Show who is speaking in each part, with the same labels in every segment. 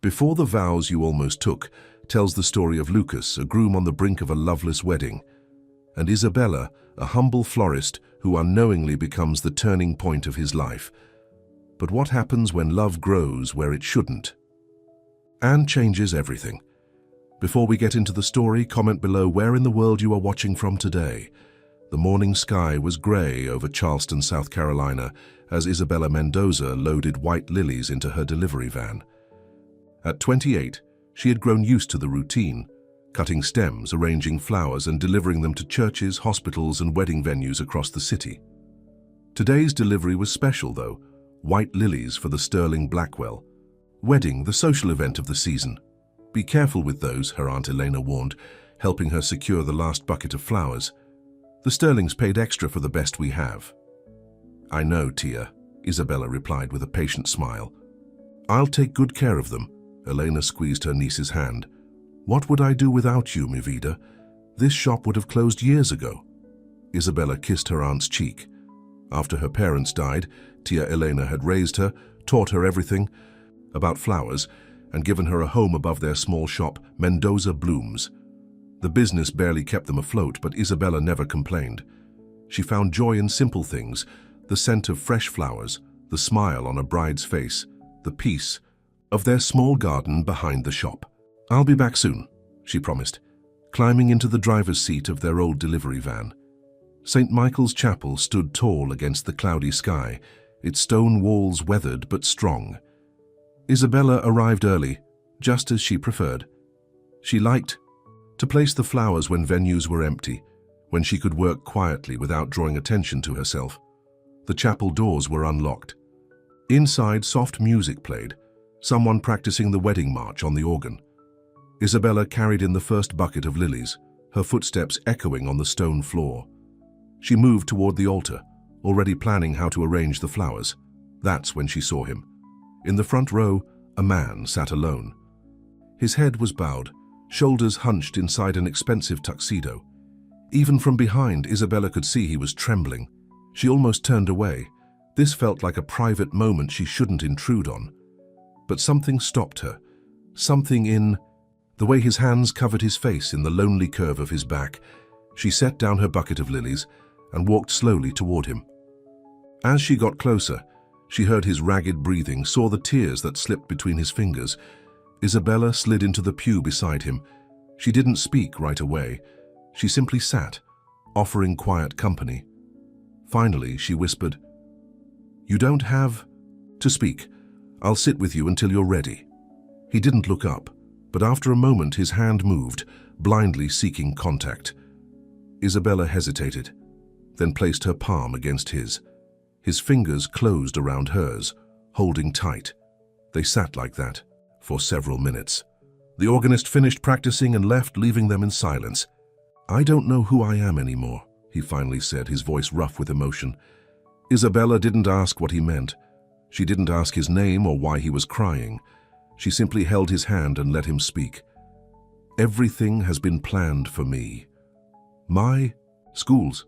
Speaker 1: Before the Vows You Almost Took tells the story of Lucas, a groom on the brink of a loveless wedding, and Isabella, a humble florist who unknowingly becomes the turning point of his life. But what happens when love grows where it shouldn't? And changes everything. Before we get into the story, comment below where in the world you are watching from today. The morning sky was grey over Charleston, South Carolina, as Isabella Mendoza loaded white lilies into her delivery van. At 28, she had grown used to the routine, cutting stems, arranging flowers, and delivering them to churches, hospitals, and wedding venues across the city. Today's delivery was special, though. White lilies for the Sterling Blackwell wedding, the social event of the season. Be careful with those, her Aunt Elena warned, helping her secure the last bucket of flowers. The Sterlings paid extra for the best we have. I know, Tia, Isabella replied with a patient smile. I'll take good care of them. Elena squeezed her niece's hand. What would I do without you, mi vida? This shop would have closed years ago. Isabella kissed her aunt's cheek. After her parents died, Tia Elena had raised her, taught her everything about flowers, and given her a home above their small shop, Mendoza Blooms. The business barely kept them afloat, but Isabella never complained. She found joy in simple things, the scent of fresh flowers, the smile on a bride's face, the peace of their small garden behind the shop. I'll be back soon, she promised, climbing into the driver's seat of their old delivery van. St. Michael's Chapel stood tall against the cloudy sky, its stone walls weathered but strong. Isabella arrived early, just as she preferred. She liked to place the flowers when venues were empty, when she could work quietly without drawing attention to herself. The chapel doors were unlocked. Inside, soft music played, someone practicing the wedding march on the organ. Isabella carried in the first bucket of lilies, her footsteps echoing on the stone floor. She moved toward the altar, already planning how to arrange the flowers. That's when she saw him. In the front row, a man sat alone. His head was bowed, shoulders hunched inside an expensive tuxedo. Even from behind, Isabella could see he was trembling. She almost turned away. This felt like a private moment she shouldn't intrude on. But something stopped her. Something in the way his hands covered his face in the lonely curve of his back. She set down her bucket of lilies and walked slowly toward him. As she got closer, she heard his ragged breathing, saw the tears that slipped between his fingers. Isabella slid into the pew beside him. She didn't speak right away. She simply sat, offering quiet company. Finally, she whispered, "You don't have to speak. I'll sit with you until you're ready." He didn't look up, but after a moment his hand moved, blindly seeking contact. Isabella hesitated, then placed her palm against his. His fingers closed around hers, holding tight. They sat like that for several minutes. The organist finished practicing and left, leaving them in silence. "I don't know who I am anymore," he finally said, his voice rough with emotion. Isabella didn't ask what he meant. She didn't ask his name or why he was crying. She simply held his hand and let him speak. "Everything has been planned for me. My schools,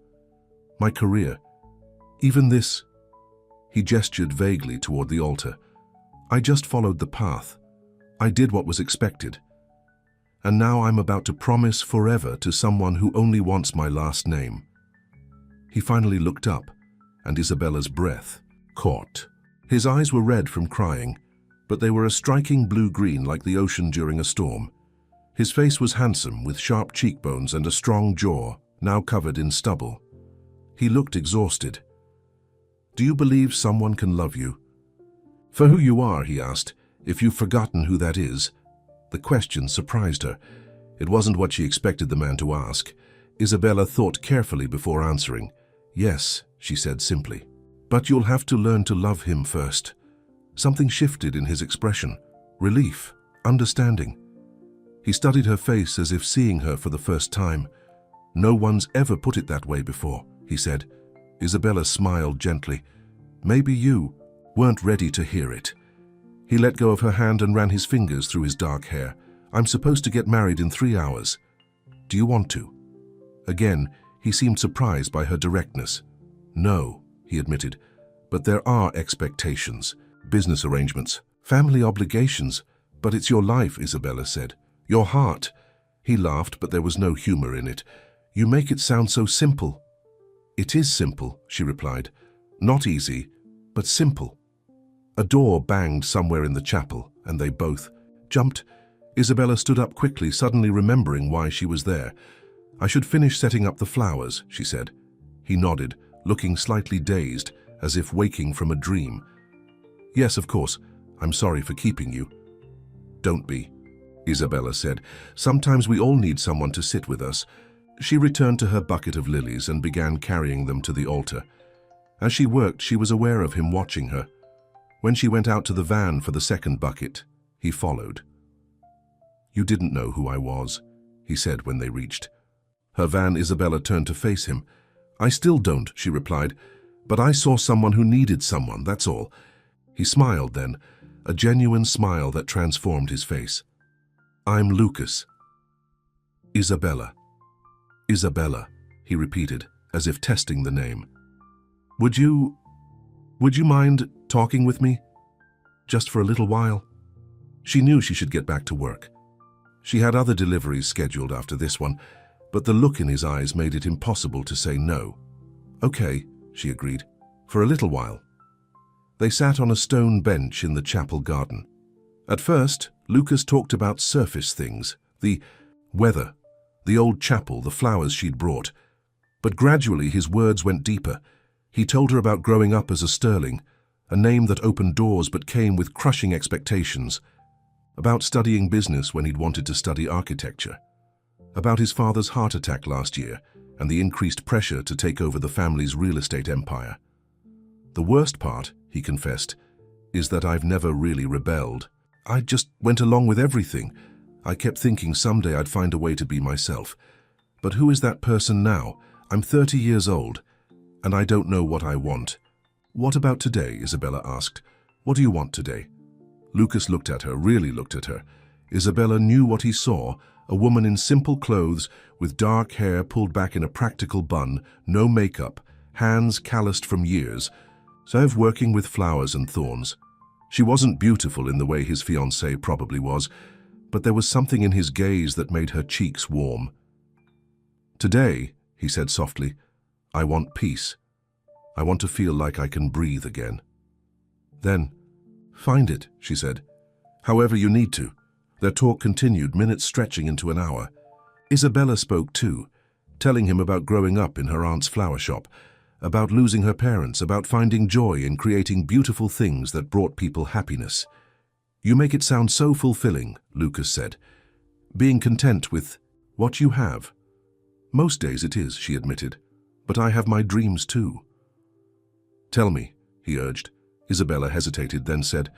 Speaker 1: my career, even this." He gestured vaguely toward the altar. "I just followed the path. I did what was expected. And now I'm about to promise forever to someone who only wants my last name." He finally looked up, and Isabella's breath caught. His eyes were red from crying, but they were a striking blue-green like the ocean during a storm. His face was handsome, with sharp cheekbones and a strong jaw, now covered in stubble. He looked exhausted. "Do you believe someone can love you for who you are?" he asked. "If you've forgotten who that is." The question surprised her. It wasn't what she expected the man to ask. Isabella thought carefully before answering. "Yes," she said simply. "But you'll have to learn to love him first." Something shifted in his expression. Relief, understanding. He studied her face as if seeing her for the first time. "No one's ever put it that way before," he said. Isabella smiled gently. "Maybe you weren't ready to hear it." He let go of her hand and ran his fingers through his dark hair. "I'm supposed to get married in 3 hours. Do you want to?" Again, he seemed surprised by her directness. "No," he admitted, "but there are expectations, business arrangements, family obligations, But it's your life, Isabella said. Your heart. He laughed, but there was no humor in it. You make it sound so simple. It is simple, she replied. Not easy, but simple. A door banged somewhere in the chapel, and they both jumped. Isabella stood up quickly, suddenly remembering why she was there. I should finish setting up the flowers, she said. He nodded, looking slightly dazed, as if waking from a dream. Yes, of course. I'm sorry for keeping you. Don't be, Isabella said. Sometimes we all need someone to sit with us. She returned to her bucket of lilies and began carrying them to the altar. As she worked, she was aware of him watching her. When she went out to the van for the second bucket, he followed. You didn't know who I was, he said when they reached. Her van, Isabella turned to face him. I still don't, she replied, but I saw someone who needed someone, that's all. He smiled then, a genuine smile that transformed his face. I'm Lucas. Isabella. Isabella, he repeated, as if testing the name. Would you mind talking with me? Just for a little while? She knew she should get back to work. She had other deliveries scheduled after this one, but the look in his eyes made it impossible to say no. Okay, she agreed, for a little while. They sat on a stone bench in the chapel garden. At first, Lucas talked about surface things, the weather, the old chapel, the flowers she'd brought. But gradually his words went deeper. He told her about growing up as a Sterling, a name that opened doors but came with crushing expectations. About studying business when he'd wanted to study architecture. About his father's heart attack last year and the increased pressure to take over the family's real estate empire. The worst part, he confessed, is that I've never really rebelled. I just went along with everything. I kept thinking someday I'd find a way to be myself. But who is that person now? I'm 30 years old, and I don't know what I want. What about today? Isabella asked. What do you want today? Lucas looked at her, really looked at her. Isabella knew what he saw, a woman in simple clothes, with dark hair pulled back in a practical bun, no makeup, hands calloused from years, serve working with flowers and thorns. She wasn't beautiful in the way his fiancée probably was, but there was something in his gaze that made her cheeks warm. Today, he said softly, I want peace. I want to feel like I can breathe again. Then, find it, she said. However you need to. Their talk continued, minutes stretching into an hour. Isabella spoke too, telling him about growing up in her aunt's flower shop, about losing her parents, about finding joy in creating beautiful things that brought people happiness. You make it sound so fulfilling, Lucas said. Being content with what you have. Most days it is, she admitted, but I have my dreams too. Tell me, he urged. Isabella hesitated, then said,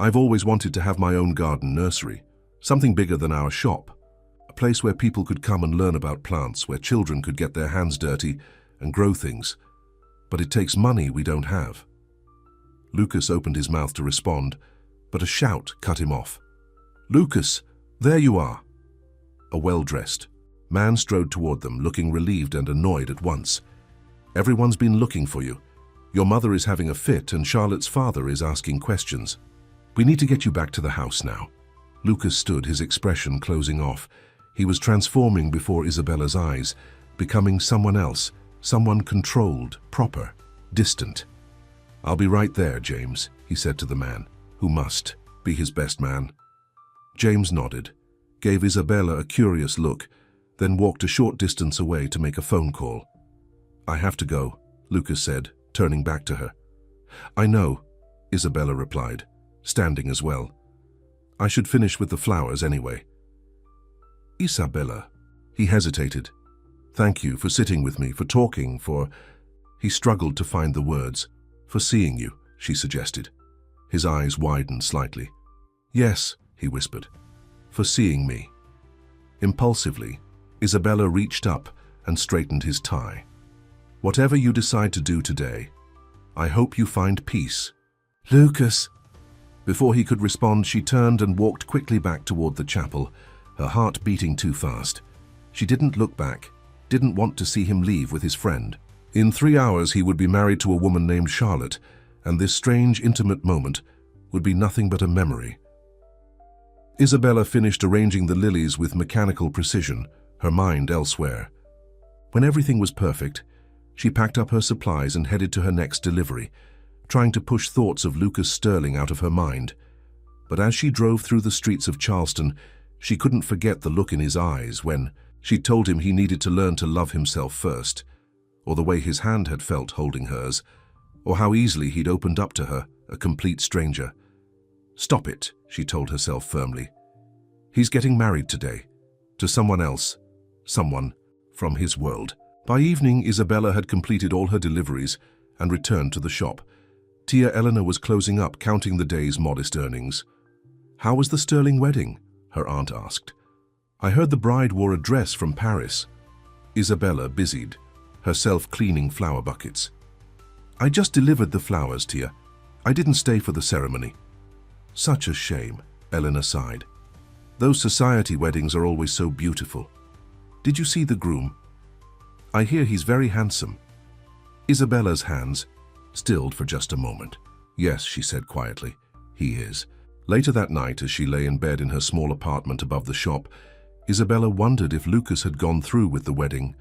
Speaker 1: I've always wanted to have my own garden nursery, something bigger than our shop, a place where people could come and learn about plants, where children could get their hands dirty and grow things. But it takes money we don't have. Lucas opened his mouth to respond, but a shout cut him off. Lucas, there you are. A well-dressed man strode toward them, looking relieved and annoyed at once. Everyone's been looking for you. Your mother is having a fit and Charlotte's father is asking questions. We need to get you back to the house now. Lucas stood, his expression closing off. He was transforming before Isabella's eyes, becoming someone else, someone controlled, proper, distant. I'll be right there, James, he said to the man, who must be his best man. James nodded, gave Isabella a curious look, then walked a short distance away to make a phone call. I have to go, Lucas said, turning back to her. I know, Isabella replied, standing as well. I should finish with the flowers anyway. Isabella, he hesitated. Thank you for sitting with me, for talking, for... He struggled to find the words. For seeing you, she suggested. His eyes widened slightly. Yes, he whispered, for seeing me. Impulsively, Isabella reached up and straightened his tie. Whatever you decide to do today, I hope you find peace. Lucas! Before he could respond, she turned and walked quickly back toward the chapel, her heart beating too fast. She didn't look back, didn't want to see him leave with his friend. In 3 hours he would be married to a woman named Charlotte, and this strange, intimate moment would be nothing but a memory. Isabella finished arranging the lilies with mechanical precision, her mind elsewhere. When everything was perfect, she packed up her supplies and headed to her next delivery, trying to push thoughts of Lucas Sterling out of her mind. But as she drove through the streets of Charleston, she couldn't forget the look in his eyes when she told him he needed to learn to love himself first, or the way his hand had felt holding hers, or how easily he'd opened up to her, a complete stranger. "Stop it," she told herself firmly. "He's getting married today, to someone else, someone from his world." By evening, Isabella had completed all her deliveries and returned to the shop. Tia Eleanor was closing up, counting the day's modest earnings. "How was the Sterling wedding?" her aunt asked. "I heard the bride wore a dress from Paris." Isabella busied, herself cleaning flower buckets. "I just delivered the flowers, Tia. I didn't stay for the ceremony." "Such a shame," Eleanor sighed. "Those society weddings are always so beautiful. Did you see the groom? I hear he's very handsome." Isabella's hands stilled for just a moment. "Yes," she said quietly, "he is." Later that night, as she lay in bed in her small apartment above the shop, Isabella wondered if Lucas had gone through with the wedding.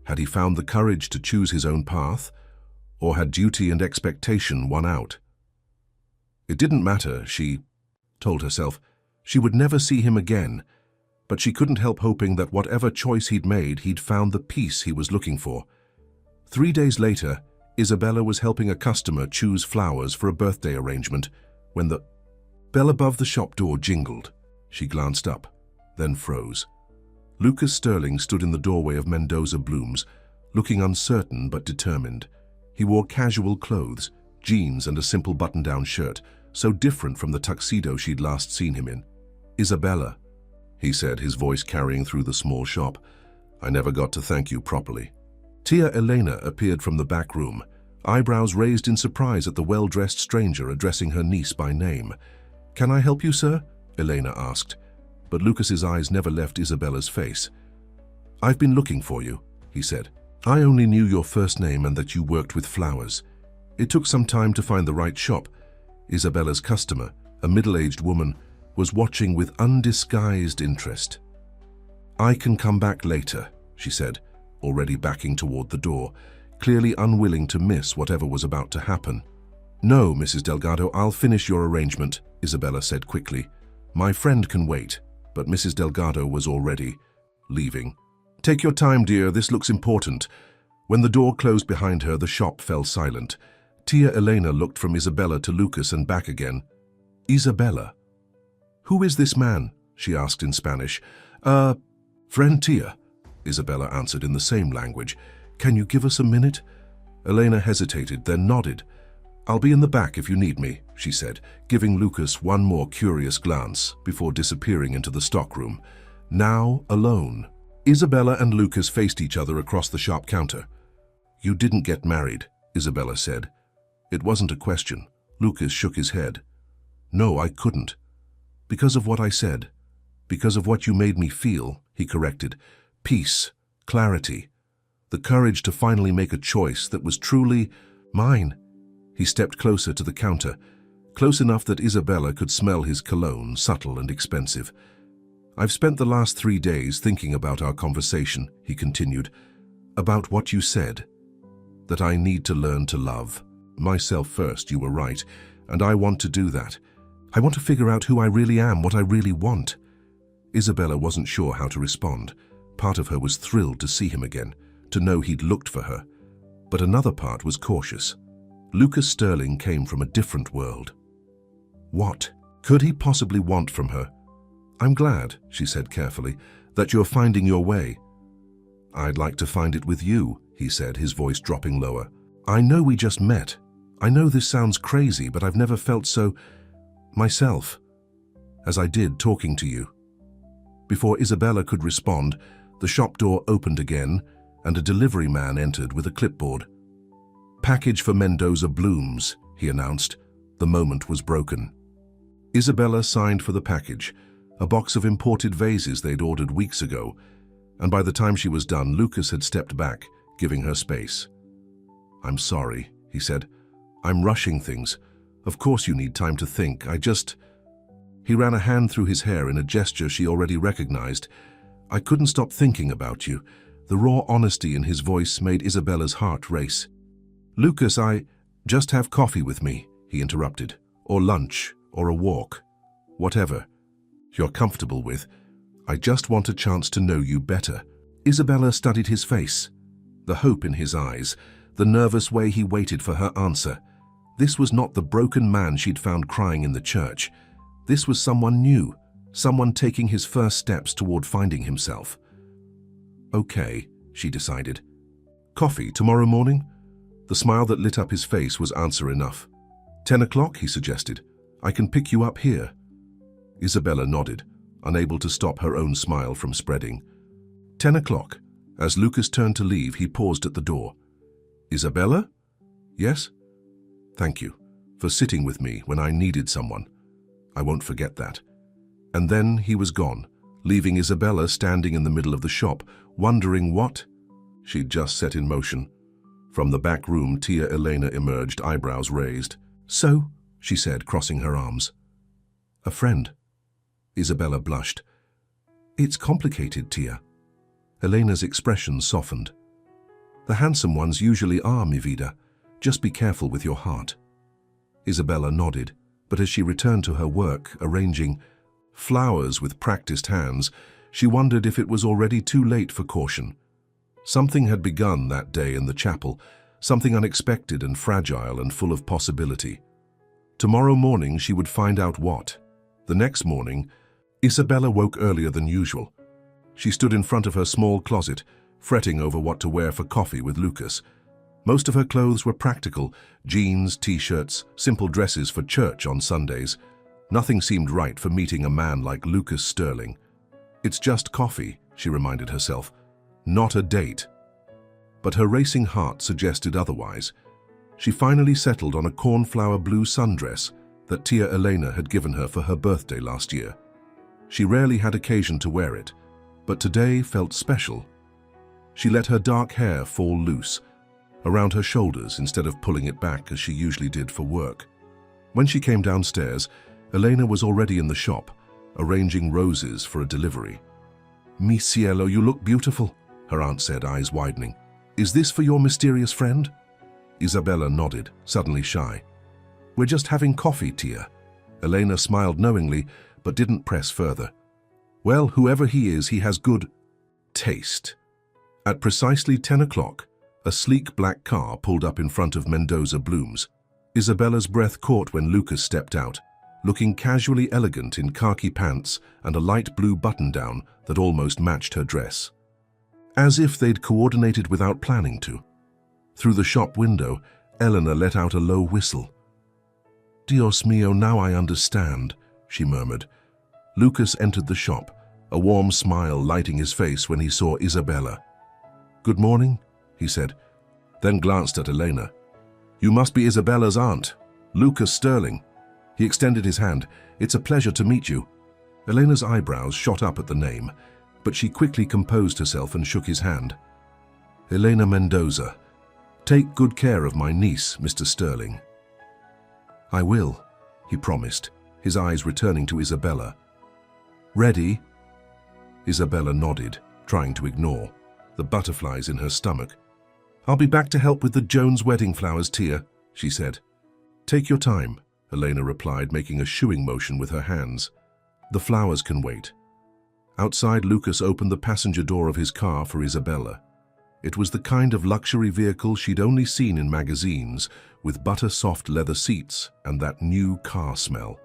Speaker 1: Had he found the courage to choose his own path, or had duty and expectation won out? It didn't matter, she told herself. She would never see him again, but she couldn't help hoping that whatever choice he'd made, he'd found the peace he was looking for. 3 days later, Isabella was helping a customer choose flowers for a birthday arrangement when the bell above the shop door jingled. She glanced up, then froze. Lucas Sterling stood in the doorway of Mendoza Blooms, looking uncertain but determined. He wore casual clothes, jeans and a simple button-down shirt, so different from the tuxedo she'd last seen him in. "Isabella," he said, his voice carrying through the small shop, "I never got to thank you properly." Tia Elena appeared from the back room, eyebrows raised in surprise at the well-dressed stranger addressing her niece by name. "Can I help you, sir?" Elena asked, but Lucas's eyes never left Isabella's face. "I've been looking for you," he said. "I only knew your first name and that you worked with flowers. It took some time to find the right shop." Isabella's customer, a middle-aged woman, was watching with undisguised interest. "I can come back later," she said, already backing toward the door, clearly unwilling to miss whatever was about to happen. "No, Mrs. Delgado, I'll finish your arrangement," Isabella said quickly. "My friend can wait," but Mrs. Delgado was already leaving. "Take your time, dear, this looks important." When the door closed behind her, the shop fell silent. Tia Elena looked from Isabella to Lucas and back again. "Isabella? Who is this man?" she asked in Spanish. Friend Tia," Isabella answered in the same language. "Can you give us a minute?" Elena hesitated, then nodded. "I'll be in the back if you need me," she said, giving Lucas one more curious glance before disappearing into the stockroom. Now alone, Isabella and Lucas faced each other across the shop counter. "You didn't get married," Isabella said. It wasn't a question. Lucas shook his head. "No, I couldn't. Because of what I said. Because of what you made me feel," he corrected. "Peace, clarity, the courage to finally make a choice that was truly mine." He stepped closer to the counter, close enough that Isabella could smell his cologne, subtle and expensive. "I've spent the last 3 days thinking about our conversation," he continued, "about what you said, that I need to learn to love myself first. You were right, and I want to do that. I want to figure out who I really am, what I really want." Isabella wasn't sure how to respond. Part of her was thrilled to see him again, to know he'd looked for her. But another part was cautious. Lucas Sterling came from a different world. What could he possibly want from her? "I'm glad," she said carefully, "that you're finding your way." "I'd like to find it with you," he said, his voice dropping lower. "I know we just met. I know this sounds crazy, but I've never felt so myself as I did talking to you." Before Isabella could respond, the shop door opened again, and a delivery man entered with a clipboard. "Package for Mendoza Blooms," he announced. The moment was broken. Isabella signed for the package, a box of imported vases they'd ordered weeks ago, and by the time she was done, Lucas had stepped back, giving her space. "I'm sorry," he said. "I'm rushing things. Of course you need time to think. He ran a hand through his hair in a gesture she already recognized. "I couldn't stop thinking about you." The raw honesty in his voice made Isabella's heart race. "Lucas, just have coffee with me," he interrupted. "Or lunch, or a walk. Whatever you're comfortable with. I just want a chance to know you better." Isabella studied his face, the hope in his eyes, the nervous way he waited for her answer. This was not the broken man she'd found crying in the church. This was someone new, someone taking his first steps toward finding himself. "Okay," she decided. "Coffee tomorrow morning?" The smile that lit up his face was answer enough. 10 o'clock, he suggested. "I can pick you up here." Isabella nodded, unable to stop her own smile from spreading. 10 o'clock. As Lucas turned to leave, he paused at the door. "Isabella?" "Yes?" "Thank you for sitting with me when I needed someone. I won't forget that." And then he was gone, leaving Isabella standing in the middle of the shop, wondering what she'd just set in motion. From the back room, Tia Elena emerged, eyebrows raised. "So?" she said, crossing her arms. "A friend." Isabella blushed. "It's complicated, Tia." Elena's expression softened. "The handsome ones usually are, mi vida. Just be careful with your heart." Isabella nodded, but as she returned to her work, arranging flowers with practiced hands, she wondered if it was already too late for caution. Something had begun that day in the chapel, something unexpected and fragile and full of possibility. Tomorrow morning she would find out what. The next morning, Isabella woke earlier than usual. She stood in front of her small closet, fretting over what to wear for coffee with Lucas. Most of her clothes were practical: jeans, t-shirts, simple dresses for church on Sundays. Nothing seemed right for meeting a man like Lucas Sterling. "It's just coffee," she reminded herself, "not a date." But her racing heart suggested otherwise. She finally settled on a cornflower blue sundress that Tia Elena had given her for her birthday last year. She rarely had occasion to wear it, but today felt special. She let her dark hair fall loose, around her shoulders instead of pulling it back as she usually did for work. When she came downstairs, Elena was already in the shop, arranging roses for a delivery. "Mi cielo, you look beautiful," her aunt said, eyes widening. "Is this for your mysterious friend?" Isabella nodded, suddenly shy. "We're just having coffee, Tia." Elena smiled knowingly, but didn't press further. "Well, whoever he is, he has good taste." At precisely 10 o'clock, a sleek black car pulled up in front of Mendoza Blooms. Isabella's breath caught when Lucas stepped out, looking casually elegant in khaki pants and a light blue button-down that almost matched her dress. As if they'd coordinated without planning to. Through the shop window, Eleanor let out a low whistle. "Dios mío, now I understand," she murmured. Lucas entered the shop, a warm smile lighting his face when he saw Isabella. "Good morning," he said, then glanced at Elena. "You must be Isabella's aunt, Lucas Sterling." He extended his hand. "It's a pleasure to meet you." Elena's eyebrows shot up at the name, but she quickly composed herself and shook his hand. "Elena Mendoza. Take good care of my niece, Mr. Sterling." "I will," he promised, his eyes returning to Isabella. "Ready?" Isabella nodded, trying to ignore the butterflies in her stomach. "I'll be back to help with the Jones wedding flowers, Tia," she said. "Take your time," Elena replied, making a shooing motion with her hands. "The flowers can wait." Outside, Lucas opened the passenger door of his car for Isabella. It was the kind of luxury vehicle she'd only seen in magazines, with butter-soft leather seats and that new car smell.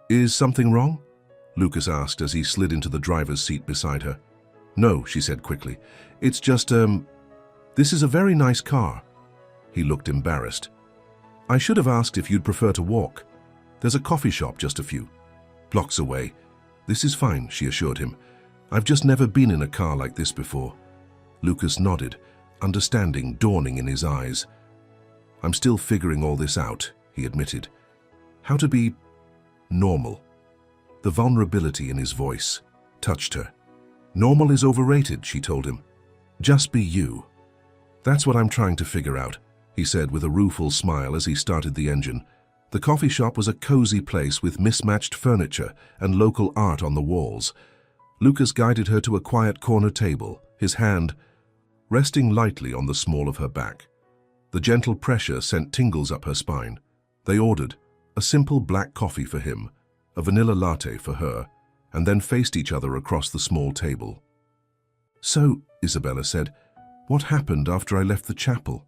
Speaker 1: "Is something wrong?" Lucas asked as he slid into the driver's seat beside her. "No," she said quickly. "It's just, this is a very nice car." He looked embarrassed. "I should have asked if you'd prefer to walk. There's a coffee shop just a few blocks away." "This is fine," she assured him. "I've just never been in a car like this before." Lucas nodded, understanding dawning in his eyes. "I'm still figuring all this out," he admitted. "How to be normal." The vulnerability in his voice touched her. "Normal is overrated," she told him. "Just be you." "That's what I'm trying to figure out," he said with a rueful smile as he started the engine. The coffee shop was a cozy place with mismatched furniture and local art on the walls. Lucas guided her to a quiet corner table, his hand resting lightly on the small of her back. The gentle pressure sent tingles up her spine. They ordered a simple black coffee for him, a vanilla latte for her, and then faced each other across the small table. "So," Isabella said, "what happened after I left the chapel?"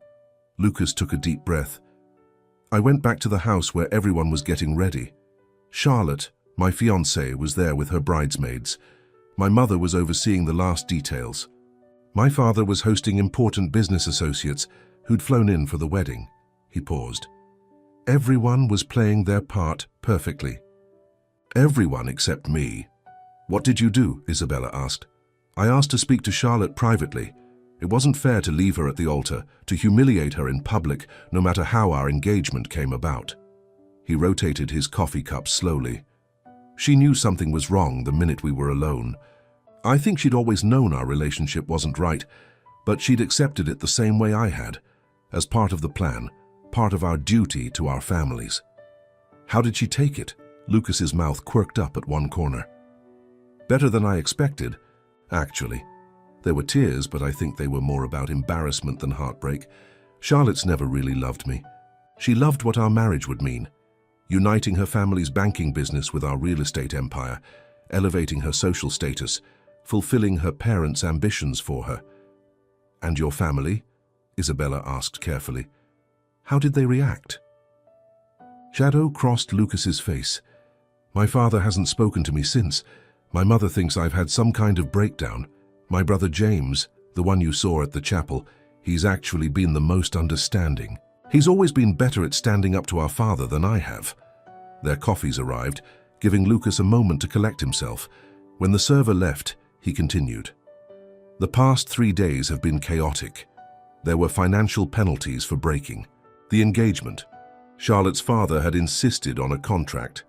Speaker 1: Lucas took a deep breath. "I went back to the house where everyone was getting ready. Charlotte, my fiancée, was there with her bridesmaids. My mother was overseeing the last details. My father was hosting important business associates who'd flown in for the wedding." He paused. "Everyone was playing their part perfectly. Everyone except me." "What did you do?" Isabella asked. "I asked to speak to Charlotte privately. It wasn't fair to leave her at the altar, to humiliate her in public, no matter how our engagement came about." He rotated his coffee cup slowly. "She knew something was wrong the minute we were alone. I think she'd always known our relationship wasn't right, but she'd accepted it the same way I had, as part of the plan, part of our duty to our families." "How did she take it?" Lucas's mouth quirked up at one corner. "Better than I expected, actually. There were tears, but I think they were more about embarrassment than heartbreak. Charlotte's never really loved me. She loved what our marriage would mean, uniting her family's banking business with our real estate empire, elevating her social status, fulfilling her parents' ambitions for her." "And your family?" Isabella asked carefully. "How did they react?" Shadow crossed Lucas's face. "My father hasn't spoken to me since. My mother thinks I've had some kind of breakdown. My brother James, the one you saw at the chapel, he's actually been the most understanding. He's always been better at standing up to our father than I have." Their coffees arrived, giving Lucas a moment to collect himself. When the server left, he continued. "The past 3 days have been chaotic. There were financial penalties for breaking. The engagement. Charlotte's father had insisted on a contract.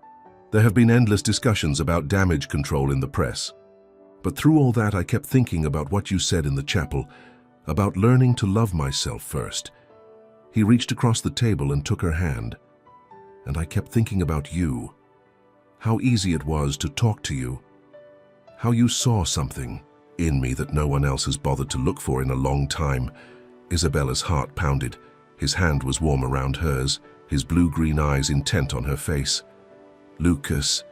Speaker 1: There have been endless discussions about damage control in the press. But through all that, I kept thinking about what you said in the chapel, about learning to love myself first." He reached across the table and took her hand. "And I kept thinking about you. How easy it was to talk to you. How you saw something in me that no one else has bothered to look for in a long time." Isabella's heart pounded. His hand was warm around hers, his blue-green eyes intent on her face. "Lucas,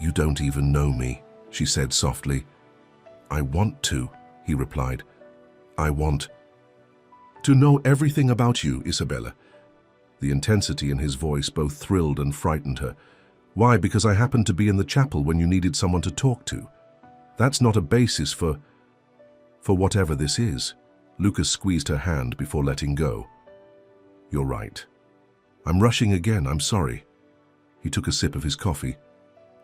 Speaker 1: you don't even know me," she said softly. "I want to," he replied. "I want to know everything about you, Isabella." The intensity in his voice both thrilled and frightened her. "Why? Because I happened to be in the chapel when you needed someone to talk to. That's not a basis for whatever this is." Lucas squeezed her hand before letting go. "You're right. I'm rushing again, I'm sorry." He took a sip of his coffee.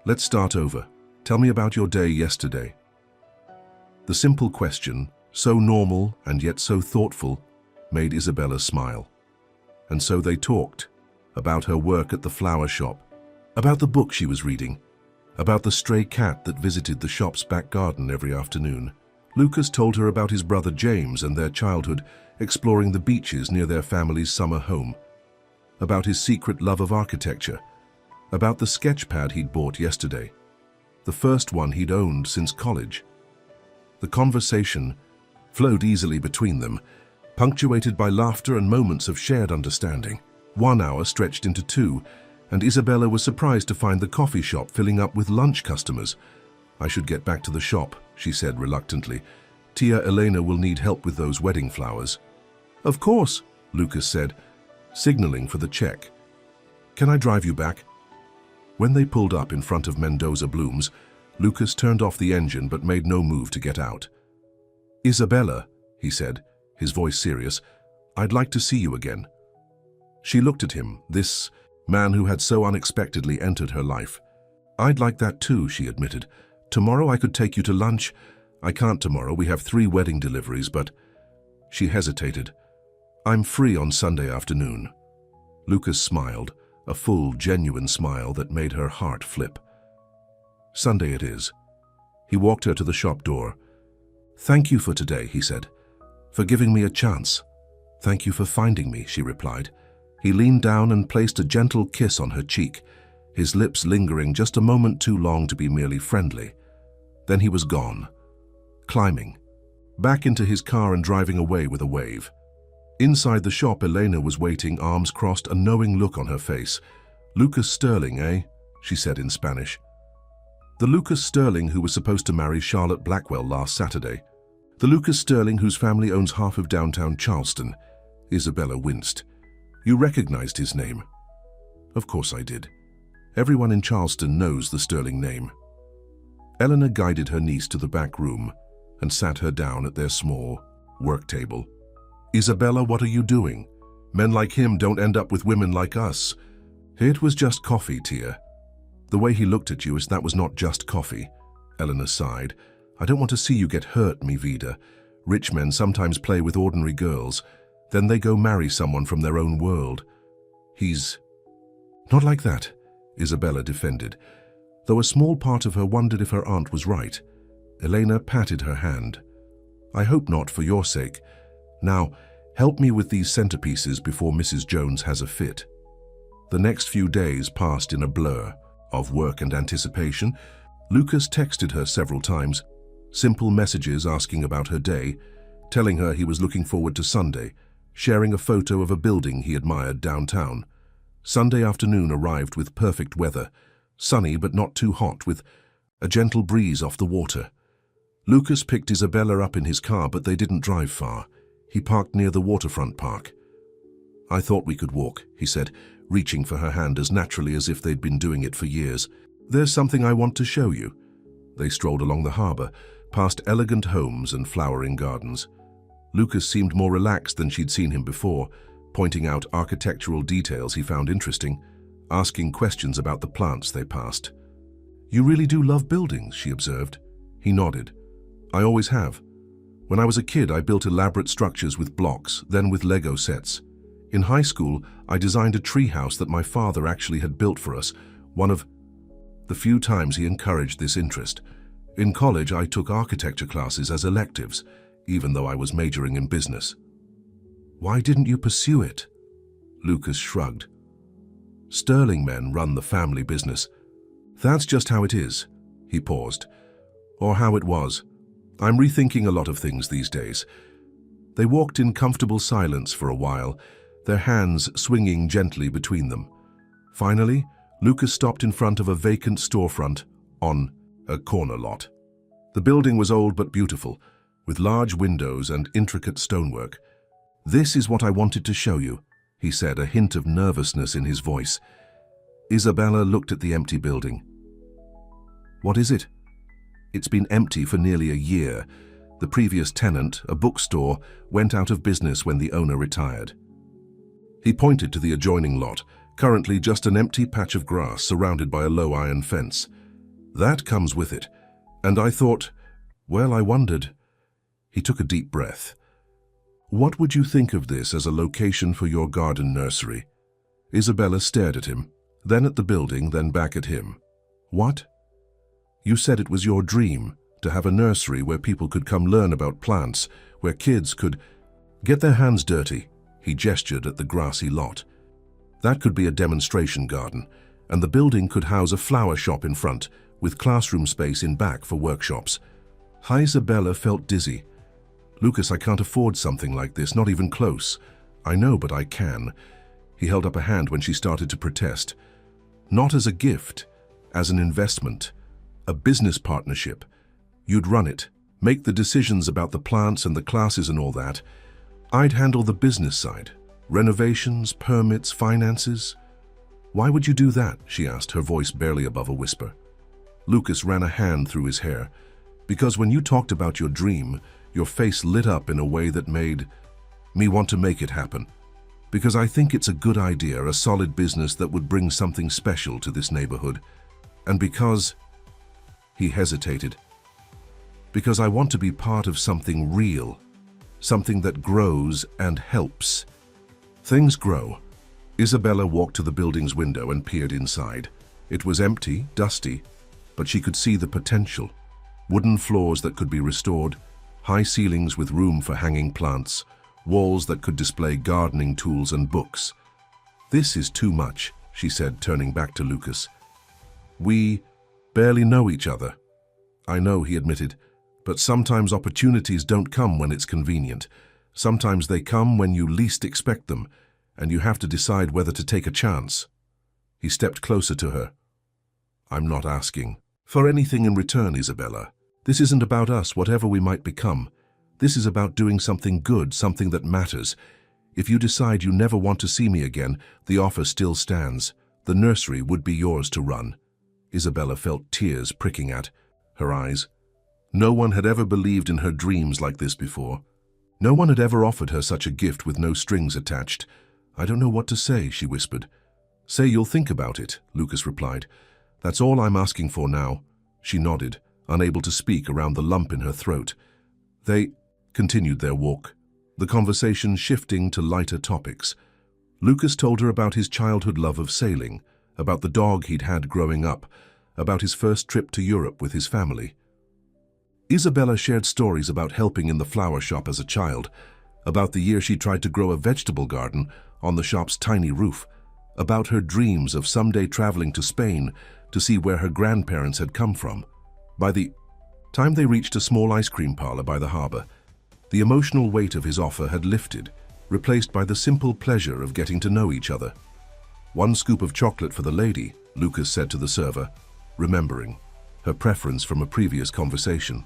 Speaker 1: "Let's start over. Tell me about your day yesterday." The simple question, so normal and yet so thoughtful, made Isabella smile. And so they talked, about her work at the flower shop, about the book she was reading, about the stray cat that visited the shop's back garden every afternoon. Lucas told her about his brother James and their childhood exploring the beaches near their family's summer home, about his secret love of architecture, about the sketch pad he'd bought yesterday, the first one he'd owned since college. The conversation flowed easily between them, punctuated by laughter and moments of shared understanding. 1 hour stretched into 2, and Isabella was surprised to find the coffee shop filling up with lunch customers. "I should get back to the shop," she said reluctantly. "Tia Elena will need help with those wedding flowers." "Of course," Lucas said, signaling for the check. "Can I drive you back?" When they pulled up in front of Mendoza Blooms, Lucas turned off the engine but made no move to get out. "Isabella," he said, his voice serious, "I'd like to see you again." She looked at him, this man who had so unexpectedly entered her life. "I'd like that too," she admitted. "Tomorrow I could take you to lunch." "I can't tomorrow, we have 3 wedding deliveries, but—" She hesitated. "I'm free on Sunday afternoon." Lucas smiled, a full, genuine smile that made her heart flip. "Sunday it is." He walked her to the shop door. "Thank you for today," he said. "For giving me a chance." "Thank you for finding me," she replied. He leaned down and placed a gentle kiss on her cheek, his lips lingering just a moment too long to be merely friendly. Then he was gone, climbing back into his car and driving away with a wave. Inside the shop, Elena was waiting, arms crossed, a knowing look on her face. "Lucas Sterling, eh?" she said in Spanish. The Lucas Sterling who was supposed to marry Charlotte Blackwell last Saturday. The Lucas Sterling whose family owns half of downtown Charleston. Isabella winced. "You recognized his name?" "Of course I did. Everyone in Charleston knows the Sterling name." Eleanor guided her niece to the back room and sat her down at their small work table. "Isabella, what are you doing? Men like him don't end up with women like us." "It was just coffee, Tia." "The way he looked at you as that was not just coffee." Eleanor sighed. "I don't want to see you get hurt, mi vida. Rich men sometimes play with ordinary girls. Then they go marry someone from their own world. He's not like that," Isabella defended, though a small part of her wondered if her aunt was right. Elena patted her hand. "I hope not, for your sake. Now, help me with these centerpieces before Mrs. Jones has a fit." The next few days passed in a blur of work and anticipation. Lucas texted her several times, simple messages asking about her day, telling her he was looking forward to Sunday, sharing a photo of a building he admired downtown. Sunday afternoon arrived with perfect weather, sunny but not too hot, with a gentle breeze off the water. Lucas picked Isabella up in his car, but they didn't drive far. He parked near the waterfront park. "I thought we could walk," he said, reaching for her hand as naturally as if they'd been doing it for years. "There's something I want to show you." They strolled along the harbor, past elegant homes and flowering gardens. Lucas seemed more relaxed than she'd seen him before, pointing out architectural details he found interesting, asking questions about the plants they passed. "You really do love buildings," she observed. He nodded. "I always have. When I was a kid, I built elaborate structures with blocks, then with Lego sets. In high school, I designed a treehouse that my father actually had built for us, one of the few times he encouraged this interest. In college, I took architecture classes as electives, even though I was majoring in business." "Why didn't you pursue it?" Lucas shrugged. "Sterling men run the family business. That's just how it is." He paused. "Or how it was. I'm rethinking a lot of things these days." They walked in comfortable silence for a while, their hands swinging gently between them. Finally, Lucas stopped in front of a vacant storefront on a corner lot. The building was old but beautiful, with large windows and intricate stonework. "This is what I wanted to show you," he said, a hint of nervousness in his voice. Isabella looked at the empty building. "What is it?" "It's been empty for nearly a year. The previous tenant, a bookstore, went out of business when the owner retired." He pointed to the adjoining lot, currently just an empty patch of grass surrounded by a low iron fence. "That comes with it. And I thought, well, I wondered." He took a deep breath. "What would you think of this as a location for your garden nursery?" Isabella stared at him, then at the building, then back at him. "What?" "You said it was your dream to have a nursery where people could come learn about plants, where kids could get their hands dirty." He gestured at the grassy lot. "That could be a demonstration garden, and the building could house a flower shop in front, with classroom space in back for workshops." Isabella felt dizzy. "Lucas, I can't afford something like this, not even close." "I know, but I can." He held up a hand when she started to protest. "Not as a gift, as an investment, a business partnership. You'd run it, make the decisions about the plants and the classes and all that. I'd handle the business side, renovations, permits, finances." "Why would you do that?" she asked, her voice barely above a whisper. Lucas ran a hand through his hair. "Because when you talked about your dream, your face lit up in a way that made me want to make it happen. Because I think it's a good idea, a solid business that would bring something special to this neighborhood. And because..." He hesitated. "Because I want to be part of something real, something that grows and helps." Things grow. Isabella walked to the building's window and peered inside. It was empty, dusty, but she could see the potential. Wooden floors that could be restored, high ceilings with room for hanging plants, walls that could display gardening tools and books. "This is too much," she said, turning back to Lucas. "We barely know each other." "I know," he admitted, "but sometimes opportunities don't come when it's convenient. Sometimes they come when you least expect them, and you have to decide whether to take a chance." He stepped closer to her. "I'm not asking for anything in return, Isabella. This isn't about us, whatever we might become. This is about doing something good, something that matters. If you decide you never want to see me again, the offer still stands. The nursery would be yours to run." Isabella felt tears pricking at her eyes. No one had ever believed in her dreams like this before. No one had ever offered her such a gift with no strings attached. "I don't know what to say," she whispered. "Say you'll think about it," Lucas replied. "That's all I'm asking for now." She nodded, unable to speak around the lump in her throat. They continued their walk, the conversation shifting to lighter topics. Lucas told her about his childhood love of sailing, about the dog he'd had growing up, about his first trip to Europe with his family. Isabella shared stories about helping in the flower shop as a child, about the year she tried to grow a vegetable garden on the shop's tiny roof, about her dreams of someday traveling to Spain to see where her grandparents had come from. By the time they reached a small ice cream parlor by the harbor, the emotional weight of his offer had lifted, replaced by the simple pleasure of getting to know each other. "1 scoop of chocolate for the lady," Lucas said to the server, remembering her preference from a previous conversation.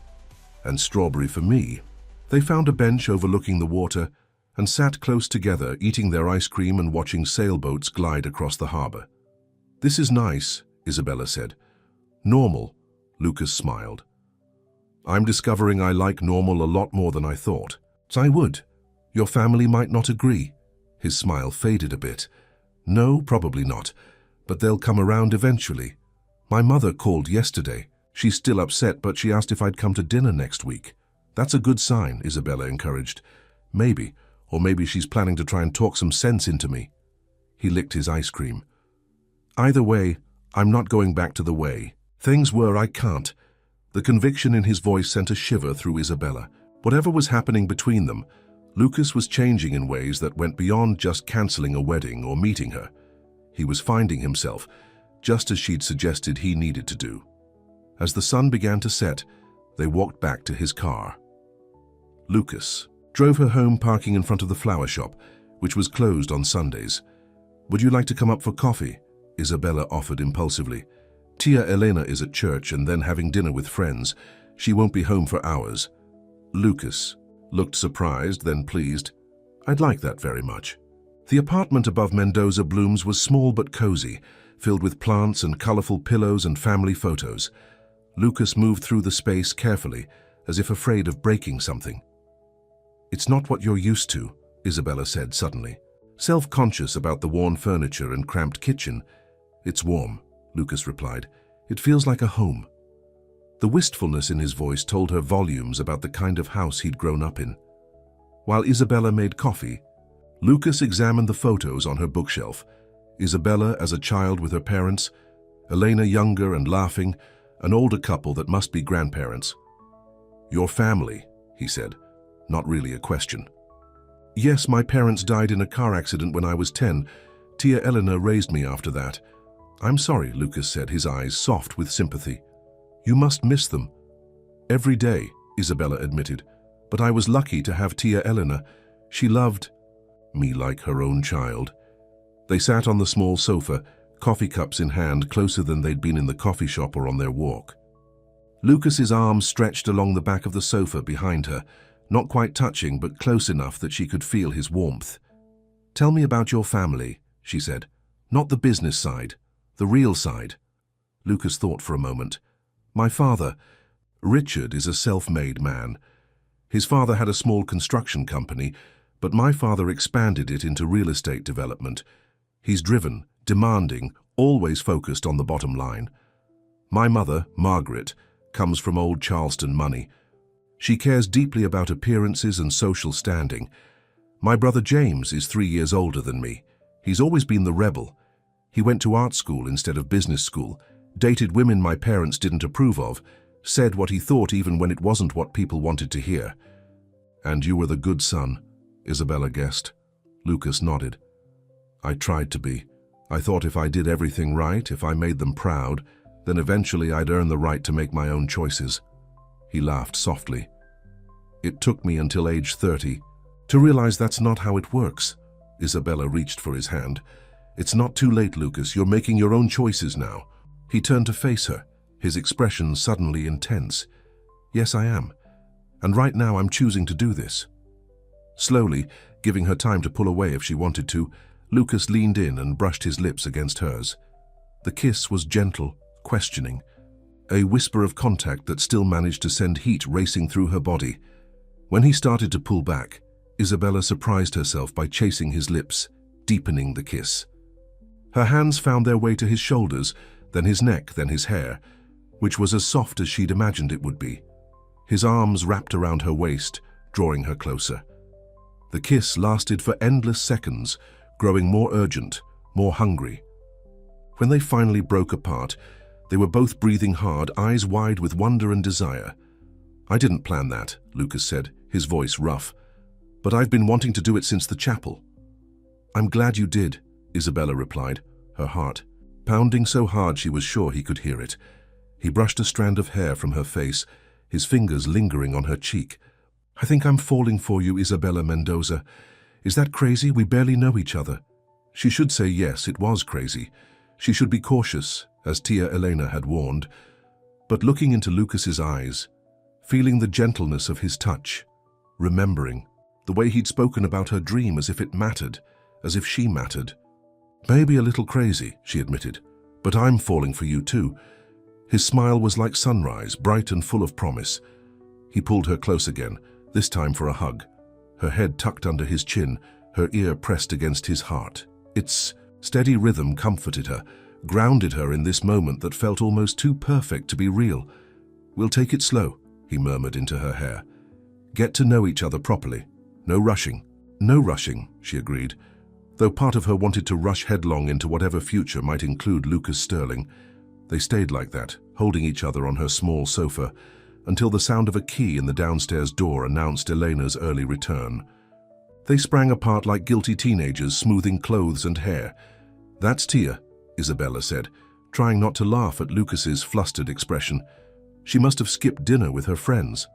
Speaker 1: "And strawberry for me." They found a bench overlooking the water and sat close together, eating their ice cream and watching sailboats glide across the harbor. "This is nice," Isabella said. "Normal," Lucas smiled. "I'm discovering I like normal a lot more than I thought." "I would. Your family might not agree." His smile faded a bit. "No, probably not, but they'll come around eventually. My mother called yesterday. She's still upset, but she asked if I'd come to dinner next week." "That's a good sign," Isabella encouraged. "Maybe, or maybe she's planning to try and talk some sense into me." He licked his ice cream. "Either way, I'm not going back to the way things were. I can't." The conviction in his voice sent a shiver through Isabella. Whatever was happening between them, Lucas was changing in ways that went beyond just canceling a wedding or meeting her. He was finding himself, just as she'd suggested he needed to do. As the sun began to set, they walked back to his car. Lucas drove her home, parking in front of the flower shop, which was closed on Sundays. "Would you like to come up for coffee?" Isabella offered impulsively. "Tia Elena is at church and then having dinner with friends. She won't be home for hours." Lucas looked surprised, then pleased. "I'd like that very much." The apartment above Mendoza Blooms was small but cozy, filled with plants and colorful pillows and family photos. Lucas moved through the space carefully, as if afraid of breaking something. "It's not what you're used to," Isabella said suddenly. Self-conscious about the worn furniture and cramped kitchen. "It's warm," Lucas replied. "It feels like a home." The wistfulness in his voice told her volumes about the kind of house he'd grown up in. While Isabella made coffee, Lucas examined the photos on her bookshelf. Isabella as a child with her parents, Elena younger and laughing, an older couple that must be grandparents. "Your family," he said, not really a question. "Yes, my parents died in a car accident when I was 10. Tia Elena raised me after that." "I'm sorry," Lucas said, his eyes soft with sympathy. "You must miss them." "Every day," Isabella admitted. "But I was lucky to have Tia Elena. She loved me like her own child." They sat on the small sofa, coffee cups in hand, closer than they'd been in the coffee shop or on their walk. Lucas's arms stretched along the back of the sofa behind her, not quite touching, but close enough that she could feel his warmth. "Tell me about your family," she said. "Not the business side, the real side." Lucas thought for a moment. "My father, Richard, is a self-made man. His father had a small construction company, but my father expanded it into real estate development. He's driven, demanding, always focused on the bottom line. My mother, Margaret, comes from old Charleston money. She cares deeply about appearances and social standing. My brother James is 3 years older than me. He's always been the rebel. He went to art school instead of business school, dated women my parents didn't approve of, said what he thought even when it wasn't what people wanted to hear." "And you were the good son," Isabella guessed. Lucas nodded. I tried to be. I thought if I did everything right, if I made them proud, then eventually I'd earn the right to make my own choices. He laughed softly. It took me until age 30 to realize that's not how it works. Isabella reached for his hand. It's not too late, Lucas. You're making your own choices now. He turned to face her, his expression suddenly intense. Yes, I am. And right now I'm choosing to do this. Slowly, giving her time to pull away if she wanted to, Lucas leaned in and brushed his lips against hers. The kiss was gentle, questioning, a whisper of contact that still managed to send heat racing through her body. When he started to pull back, Isabella surprised herself by chasing his lips, deepening the kiss. Her hands found their way to his shoulders, then his neck, then his hair, which was as soft as she'd imagined it would be. His arms wrapped around her waist, drawing her closer. The kiss lasted for endless seconds, growing more urgent, more hungry. When they finally broke apart, they were both breathing hard, eyes wide with wonder and desire. I didn't plan that, Lucas said, his voice rough. But I've been wanting to do it since the chapel. I'm glad you did, Isabella replied, her heart pounding so hard she was sure he could hear it. He brushed a strand of hair from her face, his fingers lingering on her cheek. I think I'm falling for you, Isabella Mendoza. Is that crazy? We barely know each other. She should say yes, it was crazy. She should be cautious, as Tia Elena had warned. But looking into Lucas's eyes, feeling the gentleness of his touch, remembering the way he'd spoken about her dream as if it mattered, as if she mattered. Maybe a little crazy, she admitted, but I'm falling for you too. His smile was like sunrise, bright and full of promise. He pulled her close again, this time for a hug, her head tucked under his chin, her ear pressed against his heart. Its steady rhythm comforted her, grounded her in this moment that felt almost too perfect to be real. We'll take it slow, he murmured into her hair. Get to know each other properly. No rushing. No rushing, she agreed, though part of her wanted to rush headlong into whatever future might include Lucas Sterling. They stayed like that, holding each other on her small sofa, until the sound of a key in the downstairs door announced Elena's early return. They sprang apart like guilty teenagers, smoothing clothes and hair. That's Tia, Isabella said, trying not to laugh at Lucas's flustered expression. She must have skipped dinner with her friends.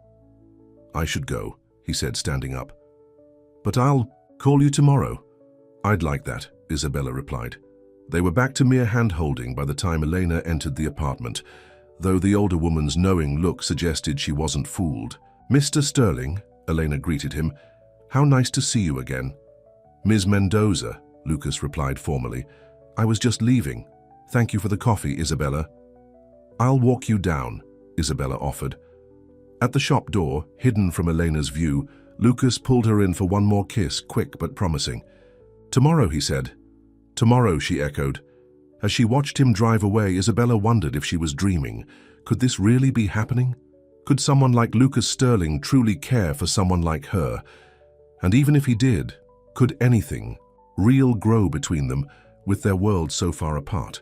Speaker 1: I should go, he said, standing up. But I'll call you tomorrow. I'd like that, Isabella replied. They were back to mere hand-holding by the time Elena entered the apartment, though the older woman's knowing look suggested she wasn't fooled. Mr. Sterling, Elena greeted him. How nice to see you again. Ms. Mendoza, Lucas replied formally. I was just leaving. Thank you for the coffee, Isabella. I'll walk you down, Isabella offered. At the shop door, hidden from Elena's view, Lucas pulled her in for one more kiss, quick but promising. Tomorrow, he said. Tomorrow, she echoed. As she watched him drive away, Isabella wondered if she was dreaming. Could this really be happening? Could someone like Lucas Sterling truly care for someone like her? And even if he did, could anything real grow between them with their worlds so far apart?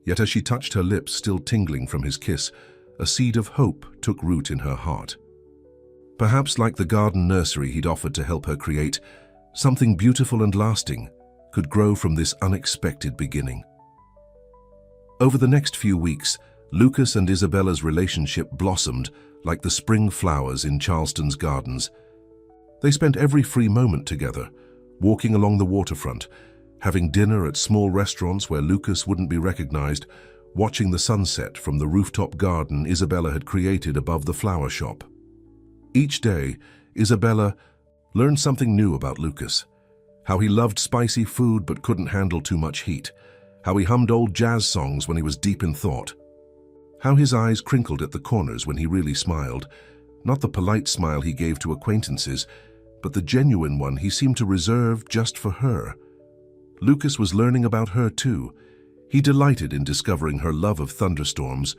Speaker 1: Yet as she touched her lips, still tingling from his kiss, a seed of hope took root in her heart. Perhaps like the garden nursery he'd offered to help her create, something beautiful and lasting could grow from this unexpected beginning. Over the next few weeks, Lucas and Isabella's relationship blossomed like the spring flowers in Charleston's gardens. They spent every free moment together, walking along the waterfront, having dinner at small restaurants where Lucas wouldn't be recognized, watching the sunset from the rooftop garden Isabella had created above the flower shop. Each day, Isabella learned something new about Lucas. How he loved spicy food but couldn't handle too much heat. How he hummed old jazz songs when he was deep in thought. How his eyes crinkled at the corners when he really smiled. Not the polite smile he gave to acquaintances, but the genuine one he seemed to reserve just for her. Lucas was learning about her too. He delighted in discovering her love of thunderstorms,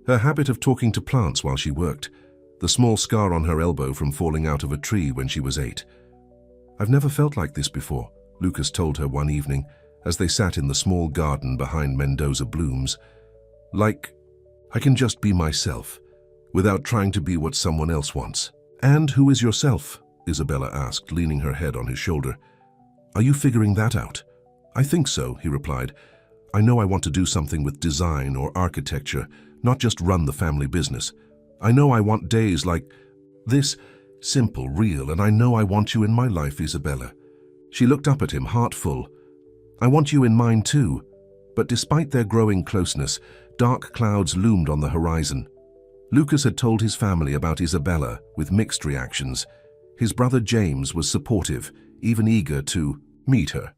Speaker 1: her habit of talking to plants while she worked, the small scar on her elbow from falling out of a tree when she was 8. I've never felt like this before, Lucas told her one evening as they sat in the small garden behind Mendoza blooms. Like, I can just be myself, without trying to be what someone else wants. And who is yourself? Isabella asked, leaning her head on his shoulder. Are you figuring that out? "I think so," he replied. "I know I want to do something with design or architecture, not just run the family business. I know I want days like this, simple, real, and I know I want you in my life, Isabella." She looked up at him, heart full. "I want you in mine too." But despite their growing closeness, dark clouds loomed on the horizon. Lucas had told his family about Isabella with mixed reactions. His brother James was supportive, even eager to meet her.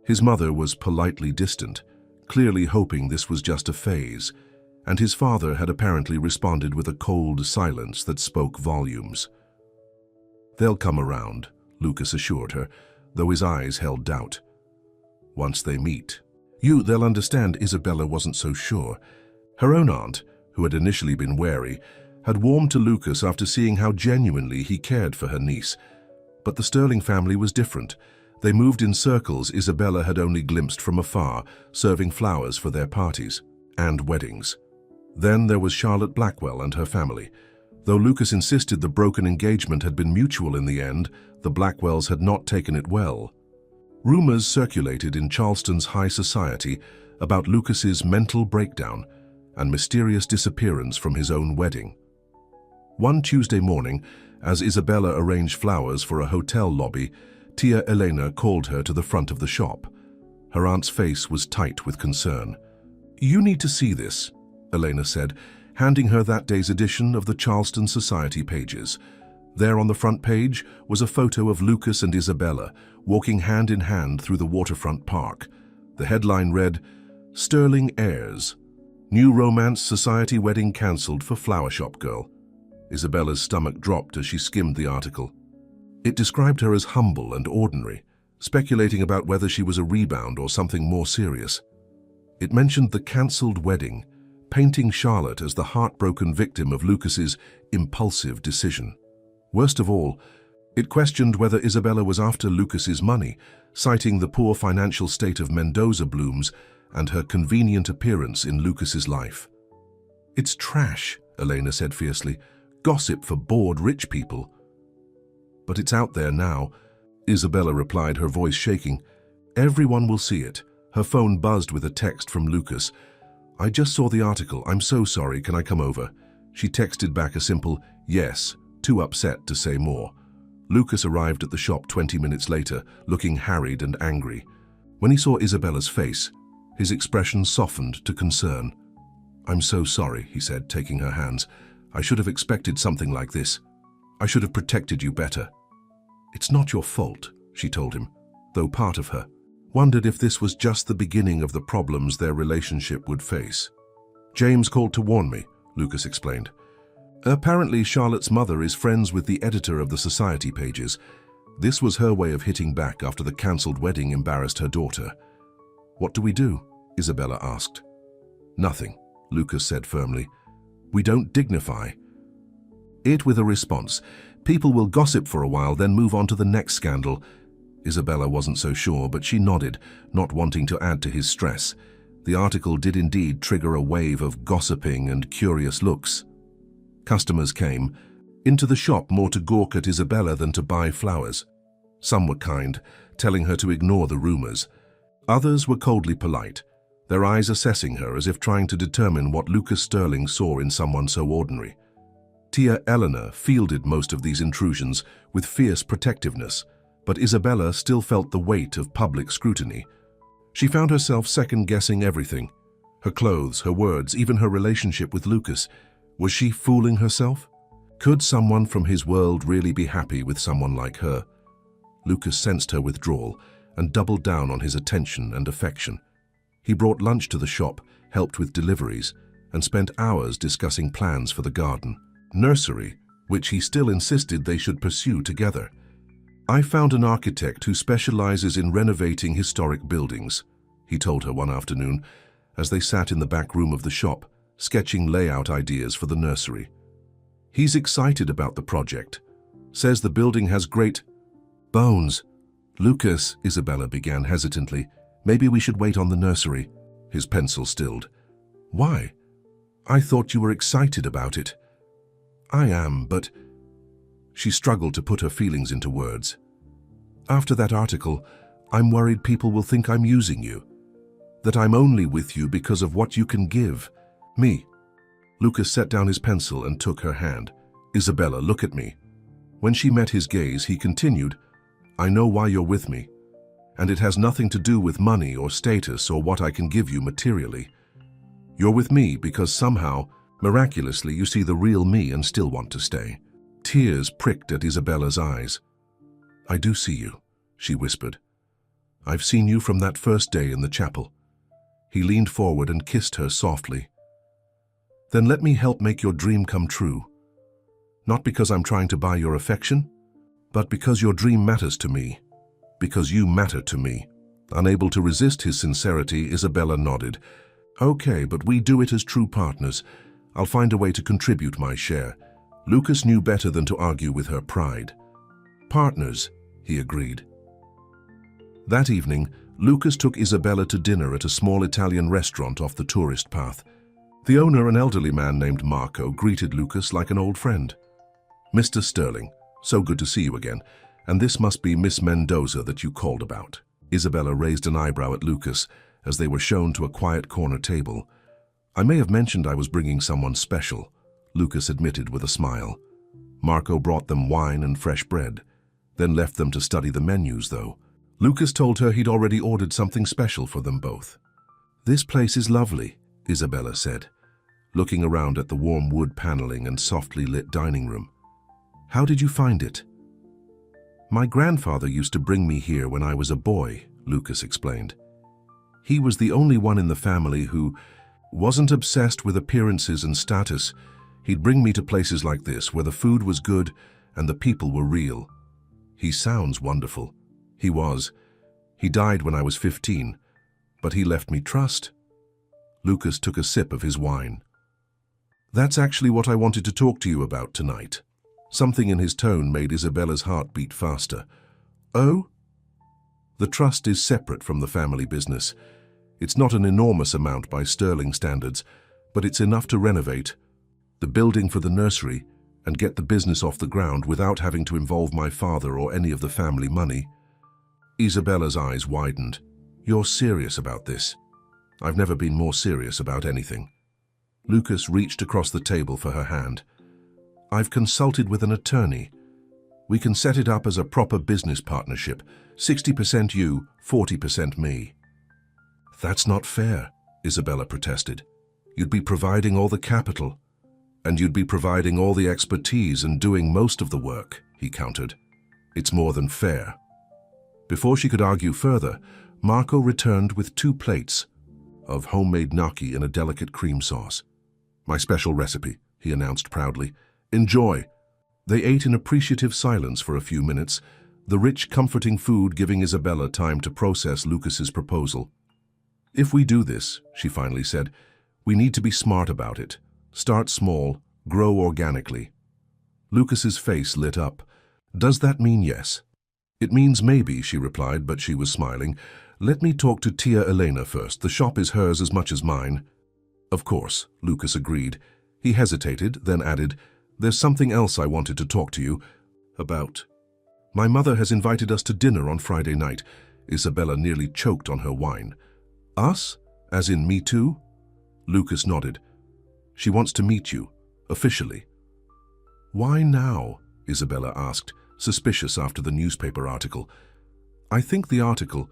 Speaker 1: His mother was politely distant, clearly hoping this was just a phase, and his father had apparently responded with a cold silence that spoke volumes. "They'll come around," Lucas assured her, though his eyes held doubt. "Once they meet. They'll understand." Isabella wasn't so sure. Her own aunt, who had initially been wary, had warmed to Lucas after seeing how genuinely he cared for her niece. But the Sterling family was different. They moved in circles Isabella had only glimpsed from afar, serving flowers for their parties and weddings. Then there was Charlotte Blackwell and her family. Though Lucas insisted the broken engagement had been mutual in the end, the Blackwells had not taken it well. Rumors circulated in Charleston's high society about Lucas's mental breakdown and mysterious disappearance from his own wedding. One Tuesday morning, as Isabella arranged flowers for a hotel lobby, Tia Elena called her to the front of the shop. Her aunt's face was tight with concern. "You need to see this," Elena said, handing her that day's edition of the Charleston Society pages. There on the front page was a photo of Lucas and Isabella walking hand in hand through the waterfront park. The headline read, "Sterling Heirs. New Romance Society Wedding Cancelled for Flower Shop Girl." Isabella's stomach dropped as she skimmed the article. It described her as humble and ordinary, speculating about whether she was a rebound or something more serious. It mentioned the cancelled wedding, painting Charlotte as the heartbroken victim of Lucas's impulsive decision. Worst of all, it questioned whether Isabella was after Lucas's money, citing the poor financial state of Mendoza blooms and her convenient appearance in Lucas's life. "It's trash," Elena said fiercely. "Gossip for bored rich people." "But it's out there now," Isabella replied, her voice shaking. "Everyone will see it." Her phone buzzed with a text from Lucas. "I just saw the article. I'm so sorry. Can I come over?" She texted back a simple yes, too upset to say more. Lucas arrived at the shop 20 minutes later, looking harried and angry. When he saw Isabella's face, his expression softened to concern. "I'm so sorry," he said, taking her hands. "I should have expected something like this. I should have protected you better." "It's not your fault," she told him, though part of her wondered if this was just the beginning of the problems their relationship would face. "James called to warn me," Lucas explained. "Apparently Charlotte's mother is friends with the editor of the society pages. This was her way of hitting back after the cancelled wedding embarrassed her daughter." "What do we do?" Isabella asked. "Nothing," Lucas said firmly. "We don't dignify it with a response. People will gossip for a while, then move on to the next scandal." Isabella wasn't so sure, but she nodded, not wanting to add to his stress. The article did indeed trigger a wave of gossiping and curious looks. Customers came into the shop more to gawk at Isabella than to buy flowers. Some were kind, telling her to ignore the rumors. Others were coldly polite, their eyes assessing her as if trying to determine what Lucas Sterling saw in someone so ordinary. Tia Eleanor fielded most of these intrusions with fierce protectiveness, but Isabella still felt the weight of public scrutiny. She found herself second-guessing everything. Her clothes, her words, even her relationship with Lucas. Was she fooling herself? Could someone from his world really be happy with someone like her? Lucas sensed her withdrawal and doubled down on his attention and affection. He brought lunch to the shop, helped with deliveries, and spent hours discussing plans for the garden, nursery, which he still insisted they should pursue together. "I found an architect who specializes in renovating historic buildings," he told her one afternoon as they sat in the back room of the shop, sketching layout ideas for the nursery. "He's excited about the project. Says the building has great bones." "Lucas," Isabella began hesitantly, "maybe we should wait on the nursery." His pencil stilled. "Why? I thought you were excited about it." "I am, but..." She struggled to put her feelings into words. "After that article, I'm worried people will think I'm using you, that I'm only with you because of what you can give me. Lucas set down his pencil and took her hand. Isabella, look at me. When she met his gaze, he continued, I know why you're with me, and it has nothing to do with money or status or what I can give you materially. You're with me because somehow, miraculously, you see the real me and still want to stay. Tears pricked at Isabella's eyes. I do see you, she whispered. I've seen you from that first day in the chapel. He leaned forward and kissed her softly. Then let me help make your dream come true. Not because I'm trying to buy your affection, but because your dream matters to me. Because you matter to me. Unable to resist his sincerity, Isabella nodded. Okay, but we do it as true partners. I'll find a way to contribute my share. Lucas knew better than to argue with her pride. Partners, he agreed. That evening, Lucas took Isabella to dinner at a small Italian restaurant off the tourist path. The owner, an elderly man named Marco, greeted Lucas like an old friend. Mr. Sterling, so good to see you again, and this must be Miss Mendoza that you called about. Isabella raised an eyebrow at Lucas as they were shown to a quiet corner table. I may have mentioned I was bringing someone special, Lucas admitted with a smile. Marco brought them wine and fresh bread, then left them to study the menus, though. Lucas told her he'd already ordered something special for them both. This place is lovely, Isabella said, looking around at the warm wood paneling and softly lit dining room. How did you find it? My grandfather used to bring me here when I was a boy, Lucas explained. He was the only one in the family who wasn't obsessed with appearances and status. He'd bring me to places like this where the food was good and the people were real. He sounds wonderful. He was. He died when I was 15, but he left me trust. Lucas took a sip of his wine. That's actually what I wanted to talk to you about tonight. Something in his tone made Isabella's heart beat faster. Oh? The trust is separate from the family business. It's not an enormous amount by sterling standards, but it's enough to renovate the building for the nursery and get the business off the ground without having to involve my father or any of the family money. Isabella's eyes widened. You're serious about this? I've never been more serious about anything. Lucas reached across the table for her hand. I've consulted with an attorney. We can set it up as a proper business partnership. 60% you, 40% me. That's not fair, Isabella protested. You'd be providing all the capital, and you'd be providing all the expertise and doing most of the work, he countered. It's more than fair. Before she could argue further, Marco returned with 2 plates of homemade gnocchi in a delicate cream sauce. My special recipe, he announced proudly. Enjoy. They ate in appreciative silence for a few minutes, the rich, comforting food giving Isabella time to process Lucas's proposal. If we do this, she finally said, we need to be smart about it. Start small, grow organically. Lucas's face lit up. Does that mean yes? It means maybe, she replied, but she was smiling. Let me talk to Tia Elena first. The shop is hers as much as mine. Of course, Lucas agreed. He hesitated, then added, there's something else I wanted to talk to you about. My mother has invited us to dinner on Friday night. Isabella nearly choked on her wine. Us? As in me too? Lucas nodded. She wants to meet you, officially. Why now? Isabella asked, suspicious after the newspaper article. I think the article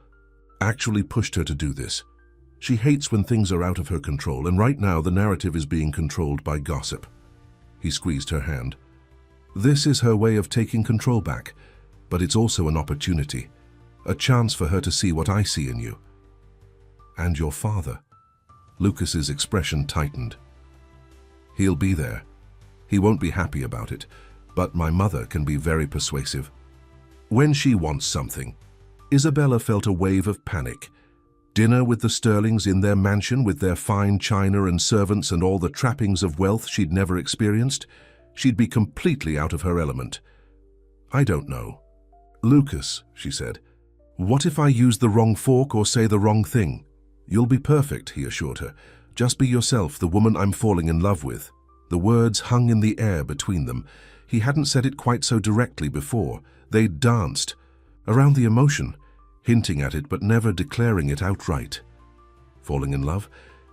Speaker 1: actually pushed her to do this. She hates when things are out of her control, and right now the narrative is being controlled by gossip. He squeezed her hand. This is her way of taking control back, but it's also an opportunity, a chance for her to see what I see in you. And your father. Lucas's expression tightened. He'll be there. He won't be happy about it, but my mother can be very persuasive. When she wants something, Isabella felt a wave of panic. Dinner with the Sterlings in their mansion with their fine china and servants and all the trappings of wealth she'd never experienced, she'd be completely out of her element. I don't know. Lucas, she said, what if I use the wrong fork or say the wrong thing? You'll be perfect, he assured her. Just be yourself, the woman I'm falling in love with. The words hung in the air between them. He hadn't said it quite so directly before. They'd danced. Around the emotion, hinting at it but never declaring it outright. Falling in love?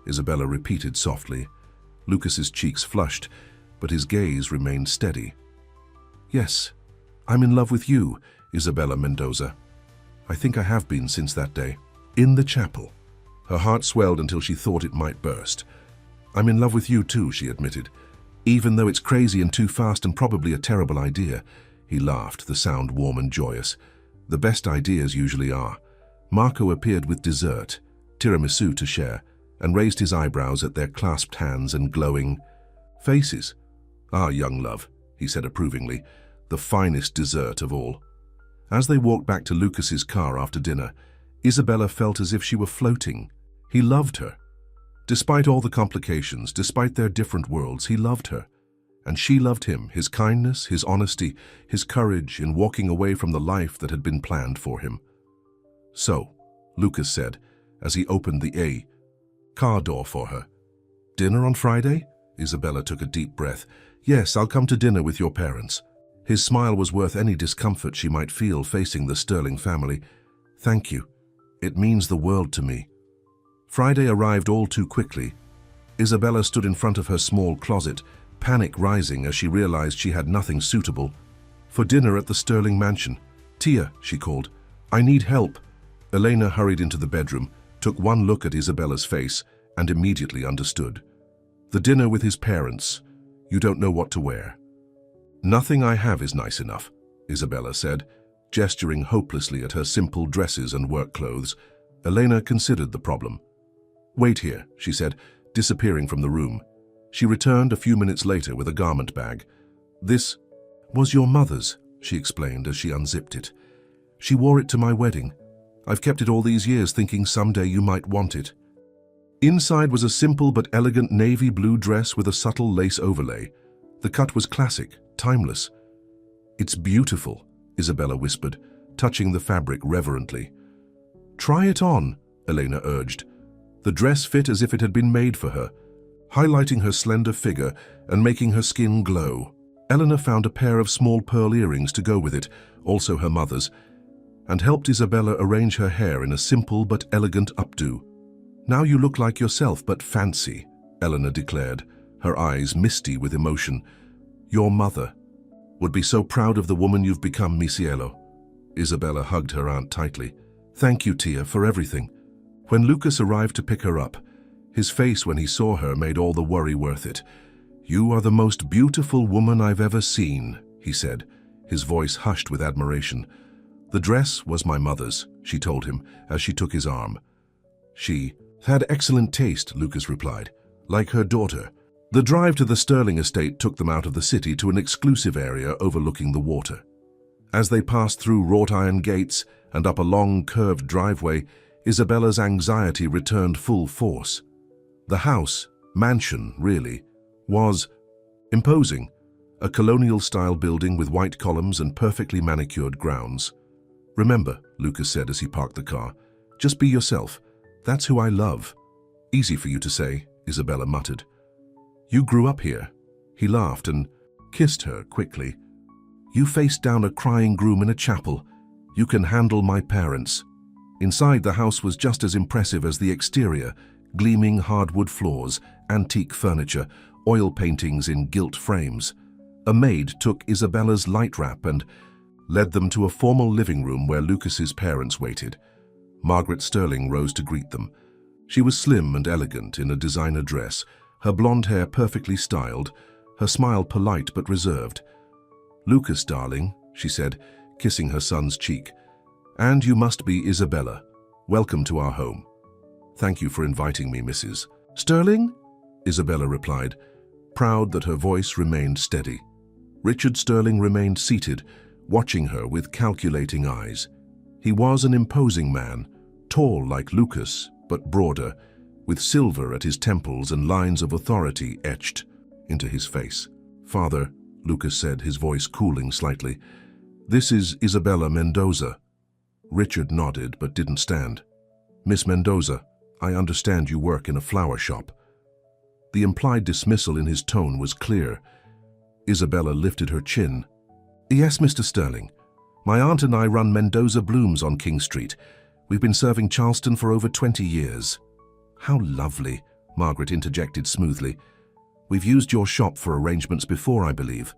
Speaker 1: Isabella repeated softly. Lucas's cheeks flushed, but his gaze remained steady. Yes, I'm in love with you, Isabella Mendoza. I think I have been since that day. In the chapel. Her heart swelled until she thought it might burst. I'm in love with you too, she admitted. Even though it's crazy and too fast and probably a terrible idea. He laughed, the sound warm and joyous. The best ideas usually are. Marco appeared with dessert, tiramisu to share, and raised his eyebrows at their clasped hands and glowing faces. Ah, young love, he said approvingly, the finest dessert of all. As they walked back to Lucas's car after dinner, Isabella felt as if she were floating. He loved her. Despite all the complications, despite their different worlds, he loved her. And she loved him, his kindness, his honesty, his courage in walking away from the life that had been planned for him. So, Lucas said, as he opened the car door for her. Dinner on Friday? Isabella took a deep breath. Yes, I'll come to dinner with your parents. His smile was worth any discomfort she might feel facing the Sterling family. Thank you. It means the world to me. Friday arrived all too quickly. Isabella stood in front of her small closet, panic rising as she realized she had nothing suitable for dinner at the Sterling mansion. Tia, she called, I need help. Elena hurried into the bedroom, took one look at Isabella's face, and immediately understood. The dinner with his parents. You don't know what to wear. Nothing I have is nice enough, Isabella said, gesturing hopelessly at her simple dresses and work clothes. Elena considered the problem. Wait here, she said, disappearing from the room. She returned a few minutes later with a garment bag. This was your mother's, she explained as she unzipped it. She wore it to my wedding. I've kept it all these years thinking someday you might want it. Inside was a simple but elegant navy blue dress with a subtle lace overlay. The cut was classic, timeless. It's beautiful, Isabella whispered, touching the fabric reverently. Try it on, Elena urged. The dress fit as if it had been made for her, highlighting her slender figure and making her skin glow. Eleanor found a pair of small pearl earrings to go with it, also her mother's, and helped Isabella arrange her hair in a simple but elegant updo. Now you look like yourself, but fancy, Eleanor declared, her eyes misty with emotion. Your mother would be so proud of the woman you've become, mi cielo. Isabella hugged her aunt tightly. Thank you, Tia, for everything. When Lucas arrived to pick her up, his face when he saw her made all the worry worth it. You are the most beautiful woman I've ever seen, he said, his voice hushed with admiration. The dress was my mother's, she told him as she took his arm. She had excellent taste, Lucas replied, like her daughter. The drive to the Sterling estate took them out of the city to an exclusive area overlooking the water. As they passed through wrought iron gates and up a long curved driveway, Isabella's anxiety returned full force. The house, mansion really, was imposing, a colonial-style building with white columns and perfectly manicured grounds. Remember, Lucas said as he parked the car, just be yourself. That's who I love. Easy for you to say, Isabella muttered. You grew up here. He laughed and kissed her quickly. You faced down a crying groom in a chapel. You can handle my parents. Inside, the house was just as impressive as the exterior, gleaming hardwood floors, antique furniture, oil paintings in gilt frames. A maid took Isabella's light wrap and led them to a formal living room where Lucas's parents waited. Margaret Sterling rose to greet them. She was slim and elegant in a designer dress, her blonde hair perfectly styled, her smile polite but reserved. Lucas, darling, she said, kissing her son's cheek. And you must be Isabella. Welcome to our home. Thank you for inviting me, Mrs. Sterling? Isabella replied, proud that her voice remained steady. Richard Sterling remained seated, watching her with calculating eyes. He was an imposing man, tall like Lucas, but broader, with silver at his temples and lines of authority etched into his face. Father, Lucas said, his voice cooling slightly, this is Isabella Mendoza. Richard nodded but didn't stand. Miss Mendoza, I understand you work in a flower shop. The implied dismissal in his tone was clear. Isabella lifted her chin. Yes, Mr. Sterling. My aunt and I run Mendoza Blooms on King Street. We've been serving Charleston for over 20 years. How lovely, Margaret interjected smoothly. We've used your shop for arrangements before, I believe.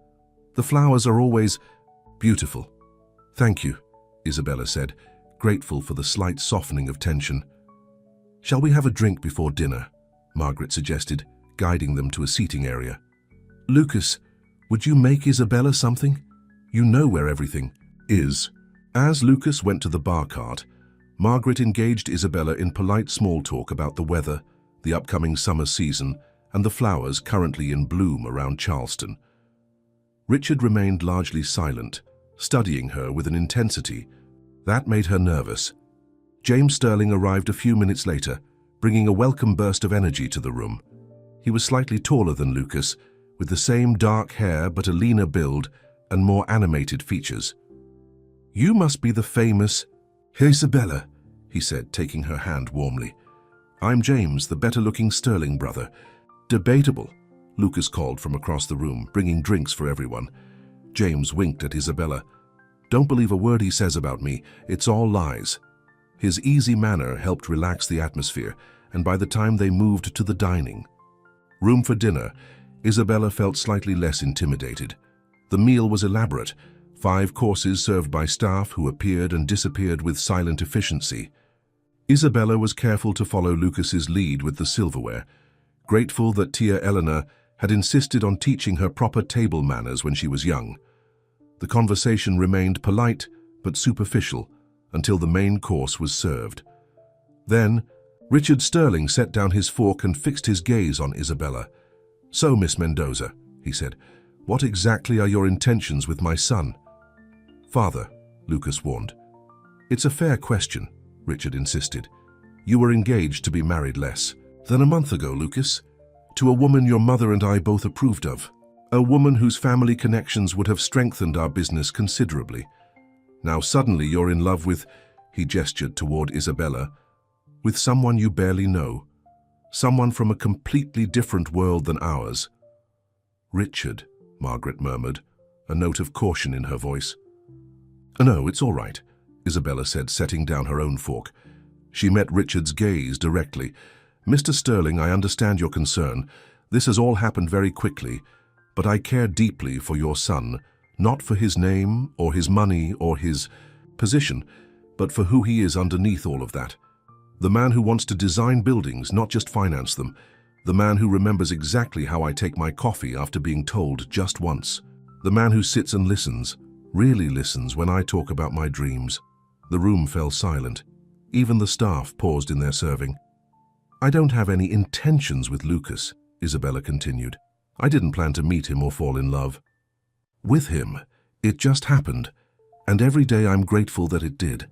Speaker 1: The flowers are always beautiful. Thank you, Isabella said, grateful for the slight softening of tension. Shall we have a drink before dinner? Margaret suggested, guiding them to a seating area. Lucas, would you make Isabella something? You know where everything is. As Lucas went to the bar cart, Margaret engaged Isabella in polite small talk about the weather, the upcoming summer season, and the flowers currently in bloom around Charleston. Richard remained largely silent, studying her with an intensity that made her nervous. James Sterling arrived a few minutes later, bringing a welcome burst of energy to the room. He was slightly taller than Lucas, with the same dark hair but a leaner build and more animated features. You must be the famous Isabella, he said, taking her hand warmly. I'm James, the better-looking Sterling brother. Debatable, Lucas called from across the room, bringing drinks for everyone. James winked at Isabella. Don't believe a word he says about me, it's all lies. His easy manner helped relax the atmosphere, and by the time they moved to the dining room for dinner, Isabella felt slightly less intimidated. The meal was elaborate, 5 courses served by staff who appeared and disappeared with silent efficiency. Isabella was careful to follow Lucas's lead with the silverware, grateful that Tia Eleanor had insisted on teaching her proper table manners when she was young. The conversation remained polite but superficial until the main course was served. Then, Richard Sterling set down his fork and fixed his gaze on Isabella. So, Miss Mendoza, he said, what exactly are your intentions with my son? Father, Lucas warned. It's a fair question, Richard insisted. You were engaged to be married less than a month ago, Lucas, to a woman your mother and I both approved of. A woman whose family connections would have strengthened our business considerably. Now suddenly you're in love with, he gestured toward Isabella, with someone you barely know, someone from a completely different world than ours. Richard, Margaret murmured, a note of caution in her voice. No, it's all right, Isabella said, setting down her own fork. She met Richard's gaze directly. Mr. Sterling, I understand your concern. This has all happened very quickly, but I care deeply for your son, not for his name or his money or his position, but for who he is underneath all of that. The man who wants to design buildings, not just finance them. The man who remembers exactly how I take my coffee after being told just once. The man who sits and listens, really listens when I talk about my dreams. The room fell silent. Even the staff paused in their serving. I don't have any intentions with Lucas, Isabella continued. I didn't plan to meet him or fall in love with him. It just happened, and every day I'm grateful that it did.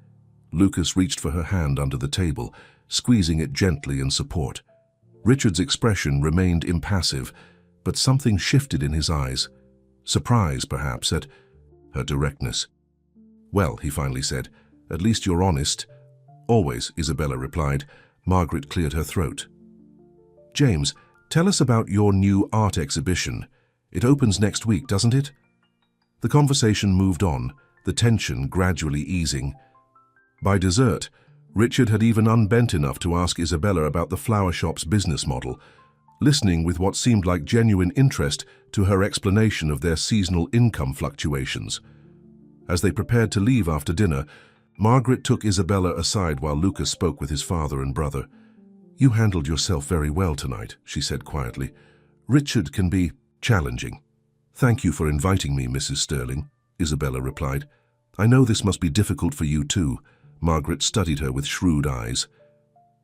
Speaker 1: Lucas reached for her hand under the table, squeezing it gently in support. Richard's expression remained impassive, but something shifted in his eyes. Surprise, perhaps, at her directness. Well, he finally said, at least you're honest. Always, Isabella replied. Margaret cleared her throat. James, tell us about your new art exhibition. It opens next week, doesn't it? The conversation moved on, the tension gradually easing. By dessert, Richard had even unbent enough to ask Isabella about the flower shop's business model, listening with what seemed like genuine interest to her explanation of their seasonal income fluctuations. As they prepared to leave after dinner, Margaret took Isabella aside while Lucas spoke with his father and brother. You handled yourself very well tonight, she said quietly. Richard can be challenging. Thank you for inviting me, Mrs. Sterling, Isabella replied. I know this must be difficult for you too. Margaret studied her with shrewd eyes.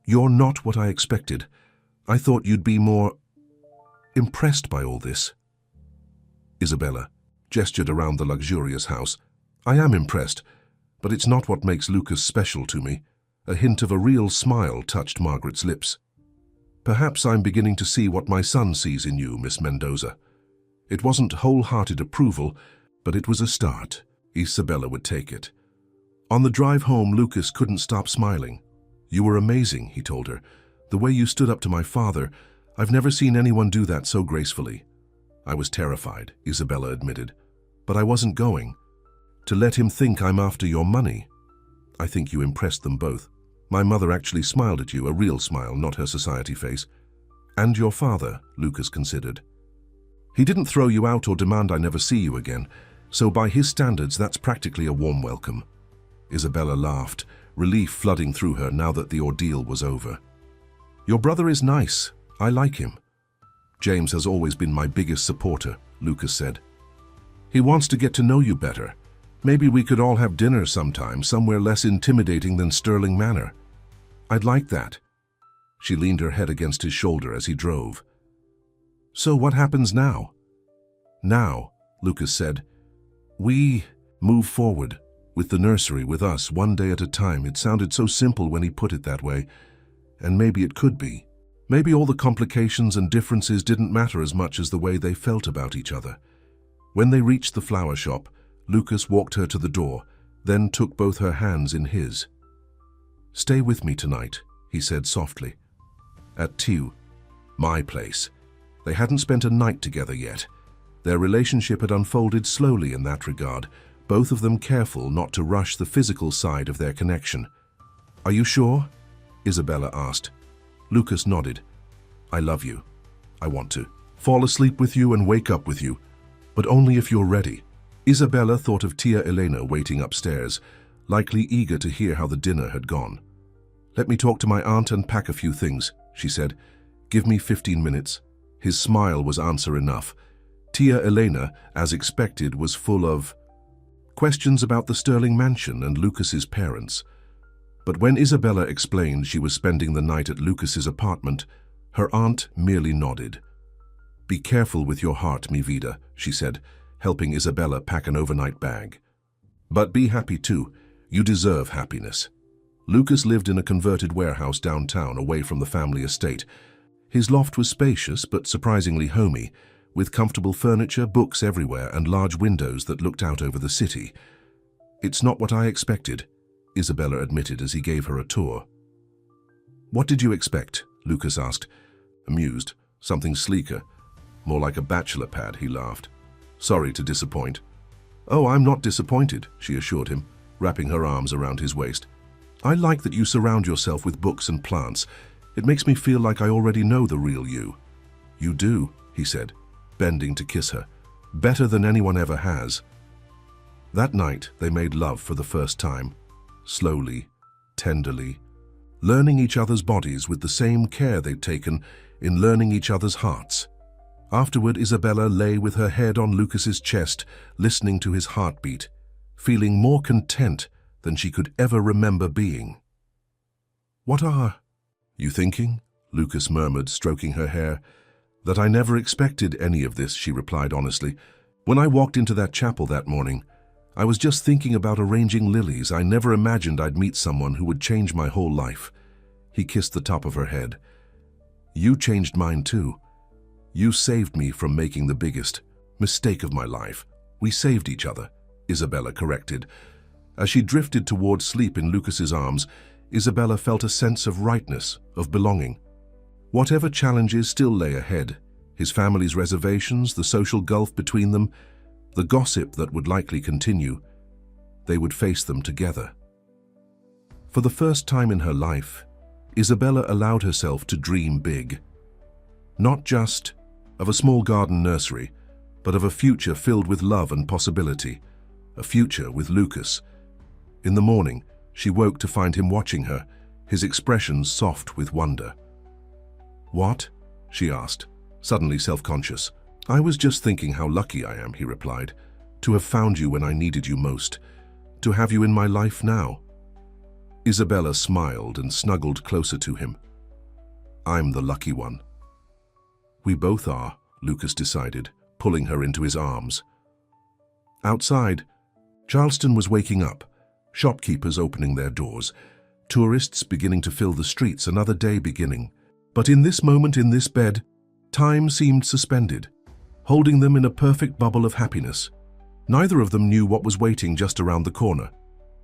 Speaker 1: You're not what I expected. I thought you'd be more impressed by all this. Isabella gestured around the luxurious house. I am impressed, but it's not what makes Lucas special to me. A hint of a real smile touched Margaret's lips. Perhaps I'm beginning to see what my son sees in you, Miss Mendoza. It wasn't wholehearted approval, but it was a start. Isabella would take it. On the drive home, Lucas couldn't stop smiling. You were amazing, he told her. The way you stood up to my father, I've never seen anyone do that so gracefully. I was terrified, Isabella admitted, but I wasn't going. To let him think I'm after your money. I think you impressed them both. My mother actually smiled at you, a real smile, not her society face. And your father, Lucas considered. He didn't throw you out or demand I never see you again, so by his standards that's practically a warm welcome. Isabella laughed, relief flooding through her now that the ordeal was over. Your brother is nice. I like him. James has always been my biggest supporter, Lucas said. He wants to get to know you better. Maybe we could all have dinner sometime, somewhere less intimidating than Sterling Manor. I'd like that. She leaned her head against his shoulder as he drove. So what happens now? Now, Lucas said, we move forward, with the nursery, with us, one day at a time. It sounded so simple when he put it that way, and maybe it could be. Maybe all the complications and differences didn't matter as much as the way they felt about each other. When they reached the flower shop, Lucas walked her to the door, then took both her hands in his. Stay with me tonight, he said softly. At Tew, my place. They hadn't spent a night together yet. Their relationship had unfolded slowly in that regard, both of them careful not to rush the physical side of their connection. Are you sure? Isabella asked. Lucas nodded. I love you. I want to fall asleep with you and wake up with you, but only if you're ready. Isabella thought of Tia Elena waiting upstairs, likely eager to hear how the dinner had gone. Let me talk to my aunt and pack a few things, she said. Give me 15 minutes. His smile was answer enough. Tia Elena, as expected, was full of questions about the Sterling mansion and Lucas's parents. But when Isabella explained she was spending the night at Lucas's apartment, her aunt merely nodded. Be careful with your heart, mi vida, she said, helping Isabella pack an overnight bag. But be happy too. You deserve happiness. Lucas lived in a converted warehouse downtown away from the family estate. His loft was spacious but surprisingly homey, with comfortable furniture, books everywhere, and large windows that looked out over the city. It's not what I expected, Isabella admitted as he gave her a tour. What did you expect? Lucas asked, amused. Something sleeker. More like a bachelor pad, he laughed. Sorry to disappoint. Oh, I'm not disappointed, she assured him, wrapping her arms around his waist. I like that you surround yourself with books and plants. It makes me feel like I already know the real you. You do, he said, bending to kiss her. Better than anyone ever has. That night, they made love for the first time. Slowly, tenderly, learning each other's bodies with the same care they'd taken in learning each other's hearts. Afterward, Isabella lay with her head on Lucas's chest, listening to his heartbeat, feeling more content than she could ever remember being. What are you thinking? Lucas murmured, stroking her hair. That I never expected any of this, she replied honestly. When I walked into that chapel that morning, I was just thinking about arranging lilies. I never imagined I'd meet someone who would change my whole life. He kissed the top of her head. You changed mine too. You saved me from making the biggest mistake of my life. We saved each other, Isabella corrected. As she drifted towards sleep in Lucas's arms, Isabella felt a sense of rightness, of belonging. Whatever challenges still lay ahead, his family's reservations, the social gulf between them, the gossip that would likely continue, they would face them together. For the first time in her life, Isabella allowed herself to dream big. Not just of a small garden nursery, but of a future filled with love and possibility, a future with Lucas. In the morning, she woke to find him watching her, his expressions soft with wonder. What? She asked, suddenly self-conscious. I was just thinking how lucky I am, he replied, to have found you when I needed you most, to have you in my life now. Isabella smiled and snuggled closer to him. I'm the lucky one. We both are, Lucas decided, pulling her into his arms. Outside, Charleston was waking up, shopkeepers opening their doors, tourists beginning to fill the streets, another day beginning. But in this moment, in this bed, time seemed suspended, holding them in a perfect bubble of happiness. Neither of them knew what was waiting just around the corner,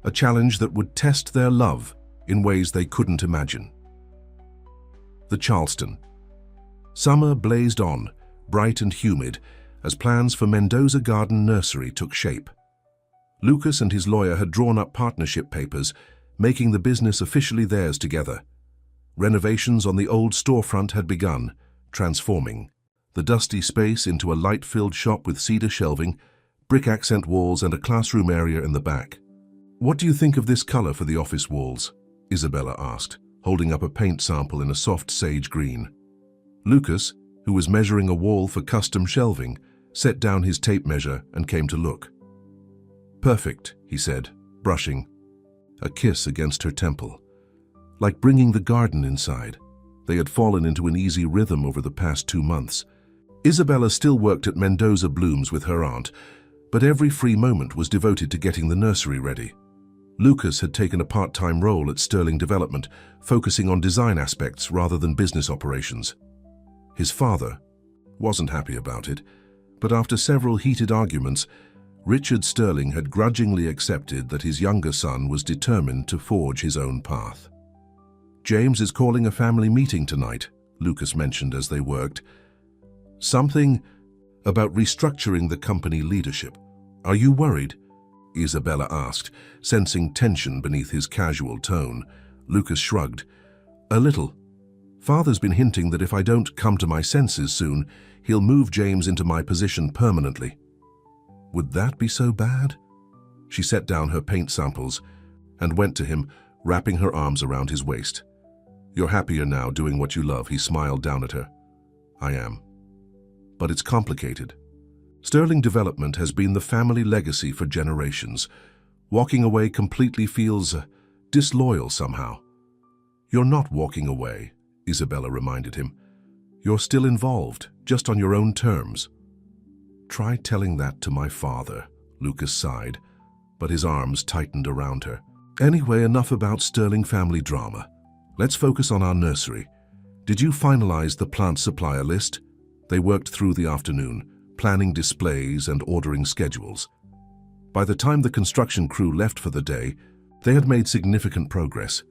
Speaker 1: a challenge that would test their love in ways they couldn't imagine. The Charleston. Summer blazed on, bright and humid, as plans for Mendoza Garden Nursery took shape. Lucas and his lawyer had drawn up partnership papers, making the business officially theirs together. Renovations on the old storefront had begun, transforming the dusty space into a light-filled shop with cedar shelving, brick accent walls, and a classroom area in the back. "What do you think of this color for the office walls?" Isabella asked, holding up a paint sample in a soft sage green. Lucas, who was measuring a wall for custom shelving, set down his tape measure and came to look. "Perfect," he said, brushing a kiss against her temple. Like bringing the garden inside. They had fallen into an easy rhythm over the past 2 months. Isabella still worked at Mendoza Blooms with her aunt, but every free moment was devoted to getting the nursery ready. Lucas had taken a part-time role at Sterling Development, focusing on design aspects rather than business operations. His father wasn't happy about it, but after several heated arguments, Richard Sterling had grudgingly accepted that his younger son was determined to forge his own path. "James is calling a family meeting tonight," Lucas mentioned as they worked. "Something about restructuring the company leadership. Are you worried?" Isabella asked, sensing tension beneath his casual tone. Lucas shrugged. "A little. Father's been hinting that if I don't come to my senses soon, he'll move James into my position permanently." "Would that be so bad?" She set down her paint samples and went to him, wrapping her arms around his waist. "You're happier now doing what you love," he smiled down at her. "I am. But it's complicated. Sterling Development has been the family legacy for generations. Walking away completely feels disloyal somehow." "You're not walking away," Isabella reminded him. "You're still involved, just on your own terms." "Try telling that to my father," Lucas sighed, but his arms tightened around her. "Anyway, enough about Sterling family drama. Let's focus on our nursery. Did you finalize the plant supplier list?" They worked through the afternoon, planning displays and ordering schedules. By the time the construction crew left for the day, they had made significant progress.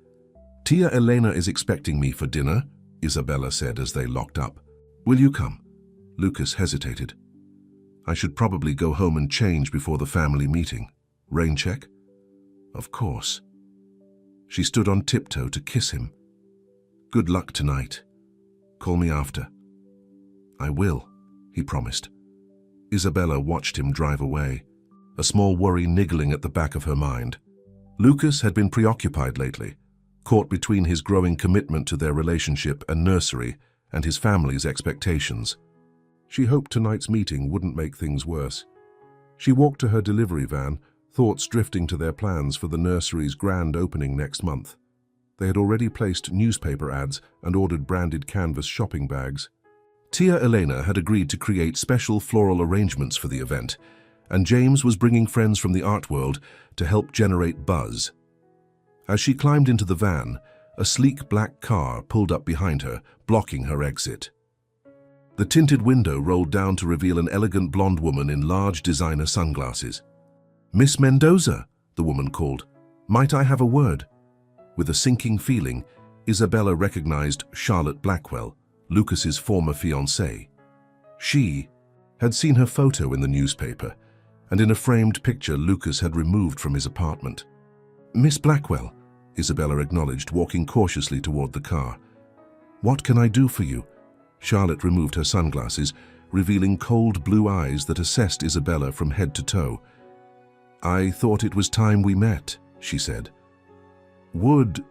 Speaker 1: "Tia Elena is expecting me for dinner," Isabella said as they locked up. "Will you come?" Lucas hesitated. "I should probably go home and change before the family meeting. Rain check?" "Of course." She stood on tiptoe to kiss him. "Good luck tonight. Call me after." "I will," he promised. Isabella watched him drive away, a small worry niggling at the back of her mind. Lucas had been preoccupied lately, caught between his growing commitment to their relationship and nursery and his family's expectations. She hoped tonight's meeting wouldn't make things worse. She walked to her delivery van, thoughts drifting to their plans for the nursery's grand opening next month. They had already placed newspaper ads and ordered branded canvas shopping bags. Tia Elena had agreed to create special floral arrangements for the event, and James was bringing friends from the art world to help generate buzz. As she climbed into the van, a sleek black car pulled up behind her, blocking her exit. The tinted window rolled down to reveal an elegant blonde woman in large designer sunglasses. "Miss Mendoza," the woman called. "Might I have a word?" With a sinking feeling, Isabella recognized Charlotte Blackwell, Lucas's former fiancée. She had seen her photo in the newspaper, and in a framed picture Lucas had removed from his apartment. "Miss Blackwell," Isabella acknowledged, walking cautiously toward the car. "What can I do for you?" Charlotte removed her sunglasses, revealing cold blue eyes that assessed Isabella from head to toe. "I thought it was time we met," she said. "Would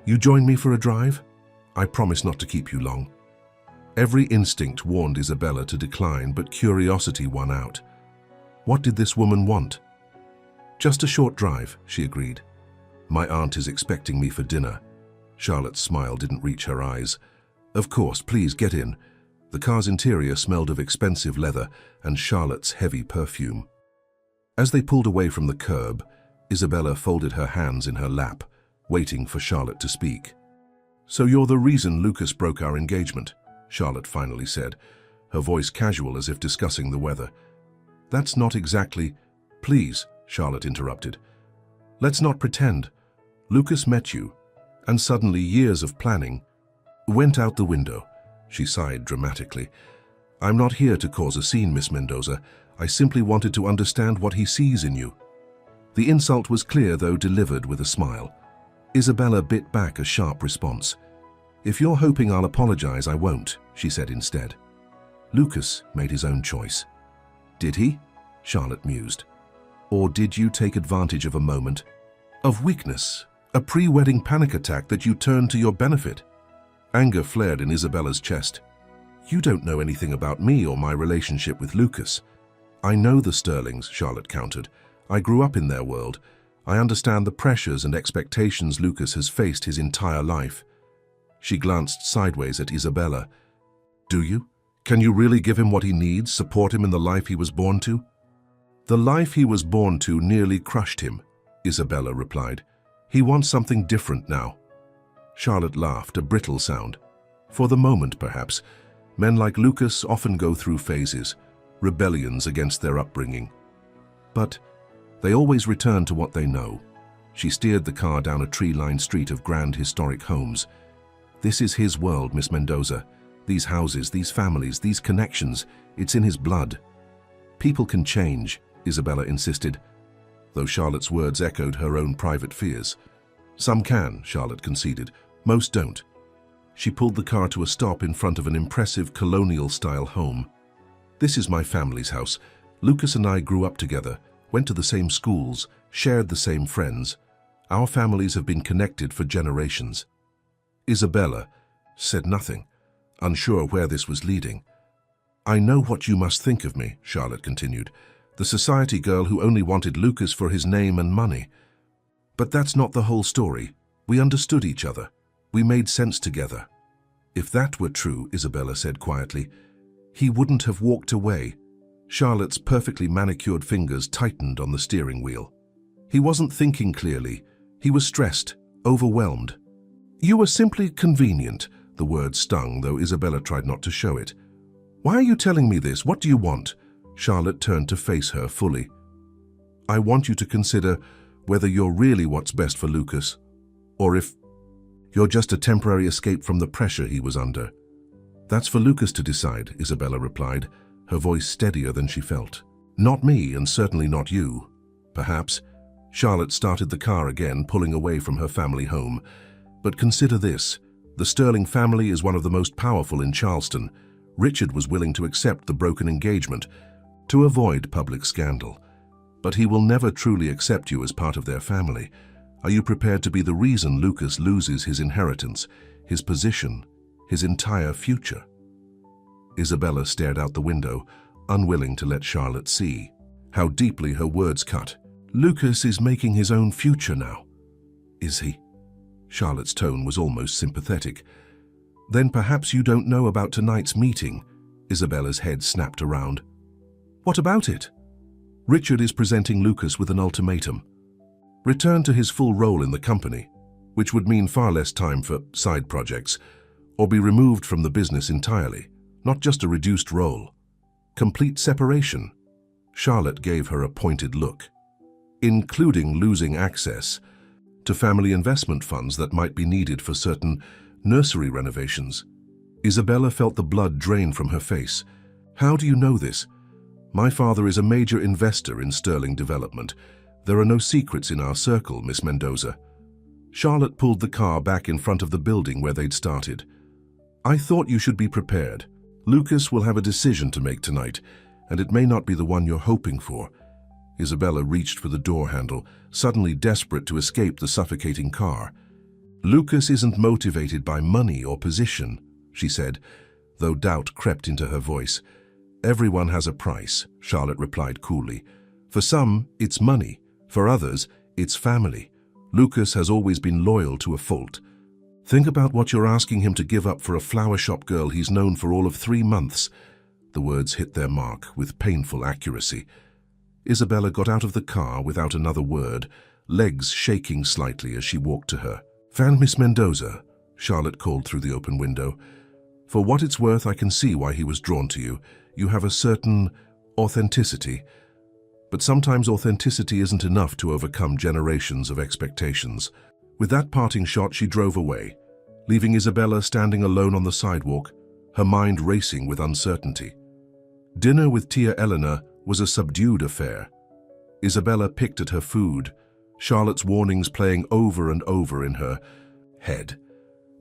Speaker 1: you join me for a drive? I promise not to keep you long." Every instinct warned Isabella to decline, but curiosity won out. What did this woman want? "Just a short drive," she agreed. "My aunt is expecting me for dinner." Charlotte's smile didn't reach her eyes. "Of course, please get in." The car's interior smelled of expensive leather and Charlotte's heavy perfume. As they pulled away from the curb, Isabella folded her hands in her lap, waiting for Charlotte to speak. "So you're the reason Lucas broke our engagement," Charlotte finally said, her voice casual as if discussing the weather. "That's not exactly—" "Please," Charlotte interrupted. "Let's not pretend. Lucas met you, and suddenly years of planning went out the window." She sighed dramatically. "I'm not here to cause a scene, Miss Mendoza. I simply wanted to understand what he sees in you." The insult was clear, though delivered with a smile. Isabella bit back a sharp response. "If you're hoping I'll apologize, I won't," she said instead. "Lucas made his own choice." "Did he?" Charlotte mused. "Or did you take advantage of a moment of weakness, a pre-wedding panic attack that you turned to your benefit?" Anger flared in Isabella's chest. "You don't know anything about me or my relationship with Lucas." "I know the Sterlings," Charlotte countered. "I grew up in their world. I understand the pressures and expectations Lucas has faced his entire life." She glanced sideways at Isabella. "Do you? Can you really give him what he needs, support him in the life he was born to?" "The life he was born to nearly crushed him," Isabella replied. "He wants something different now." Charlotte laughed, a brittle sound. "For the moment, perhaps. Men like Lucas often go through phases, rebellions against their upbringing. But they always return to what they know." She steered the car down a tree-lined street of grand historic homes. "This is his world, Miss Mendoza. These houses, these families, these connections, it's in his blood." "People can change," Isabella insisted, though Charlotte's words echoed her own private fears. "Some can," Charlotte conceded. "Most don't." She pulled the car to a stop in front of an impressive colonial-style home. "This is my family's house. Lucas and I grew up together, went to the same schools, shared the same friends. Our families have been connected for generations." Isabella said nothing, unsure where this was leading. "I know what you must think of me," Charlotte continued, "the society girl who only wanted Lucas for his name and money. But that's not the whole story. We understood each other. We made sense together." "If that were true," Isabella said quietly, "he wouldn't have walked away." Charlotte's perfectly manicured fingers tightened on the steering wheel. "He wasn't thinking clearly. He was stressed, overwhelmed." "You were simply convenient," the word stung, though Isabella tried not to show it. "Why are you telling me this? What do you want?" Charlotte turned to face her fully. "I want you to consider whether you're really what's best for Lucas, or if you're just a temporary escape from the pressure he was under." "That's for Lucas to decide," Isabella replied, her voice steadier than she felt. "Not me, and certainly not you. Perhaps." Charlotte started the car again, pulling away from her family home. "But consider this. The Sterling family is one of the most powerful in Charleston. Richard was willing to accept the broken engagement to avoid public scandal. But he will never truly accept you as part of their family. Are you prepared to be the reason Lucas loses his inheritance, his position, his entire future?" Isabella stared out the window, unwilling to let Charlotte see how deeply her words cut. "Lucas is making his own future now." "Is he?" Charlotte's tone was almost sympathetic. "Then perhaps you don't know about tonight's meeting." Isabella's head snapped around. "What about it?" "Richard is presenting Lucas with an ultimatum. Return to his full role in the company, which would mean far less time for side projects, or be removed from the business entirely, not just a reduced role. Complete separation." Charlotte gave her a pointed look. "Including losing access to family investment funds that might be needed for certain nursery renovations." Isabella felt the blood drain from her face. "How do you know this?" "My father is a major investor in Sterling development. There are no secrets in our circle, Miss Mendoza." Charlotte pulled the car back in front of the building where they'd started. "I thought you should be prepared. Lucas will have a decision to make tonight, and it may not be the one you're hoping for." Isabella reached for the door handle, suddenly desperate to escape the suffocating car. "Lucas isn't motivated by money or position," she said, though doubt crept into her voice. "Everyone has a price," Charlotte replied coolly. "For some, it's money. For others, it's family. Lucas has always been loyal to a fault. Think about what you're asking him to give up for a flower shop girl he's known for all of 3 months." The words hit their mark with painful accuracy. Isabella got out of the car without another word, legs shaking slightly as she walked to her. "Fan Miss Mendoza," Charlotte called through the open window. "For what it's worth, I can see why he was drawn to you. You have a certain authenticity. But sometimes authenticity isn't enough to overcome generations of expectations." With that parting shot, she drove away, leaving Isabella standing alone on the sidewalk, her mind racing with uncertainty. Dinner with Tia Eleanor was a subdued affair. Isabella picked at her food, Charlotte's warnings playing over and over in her head.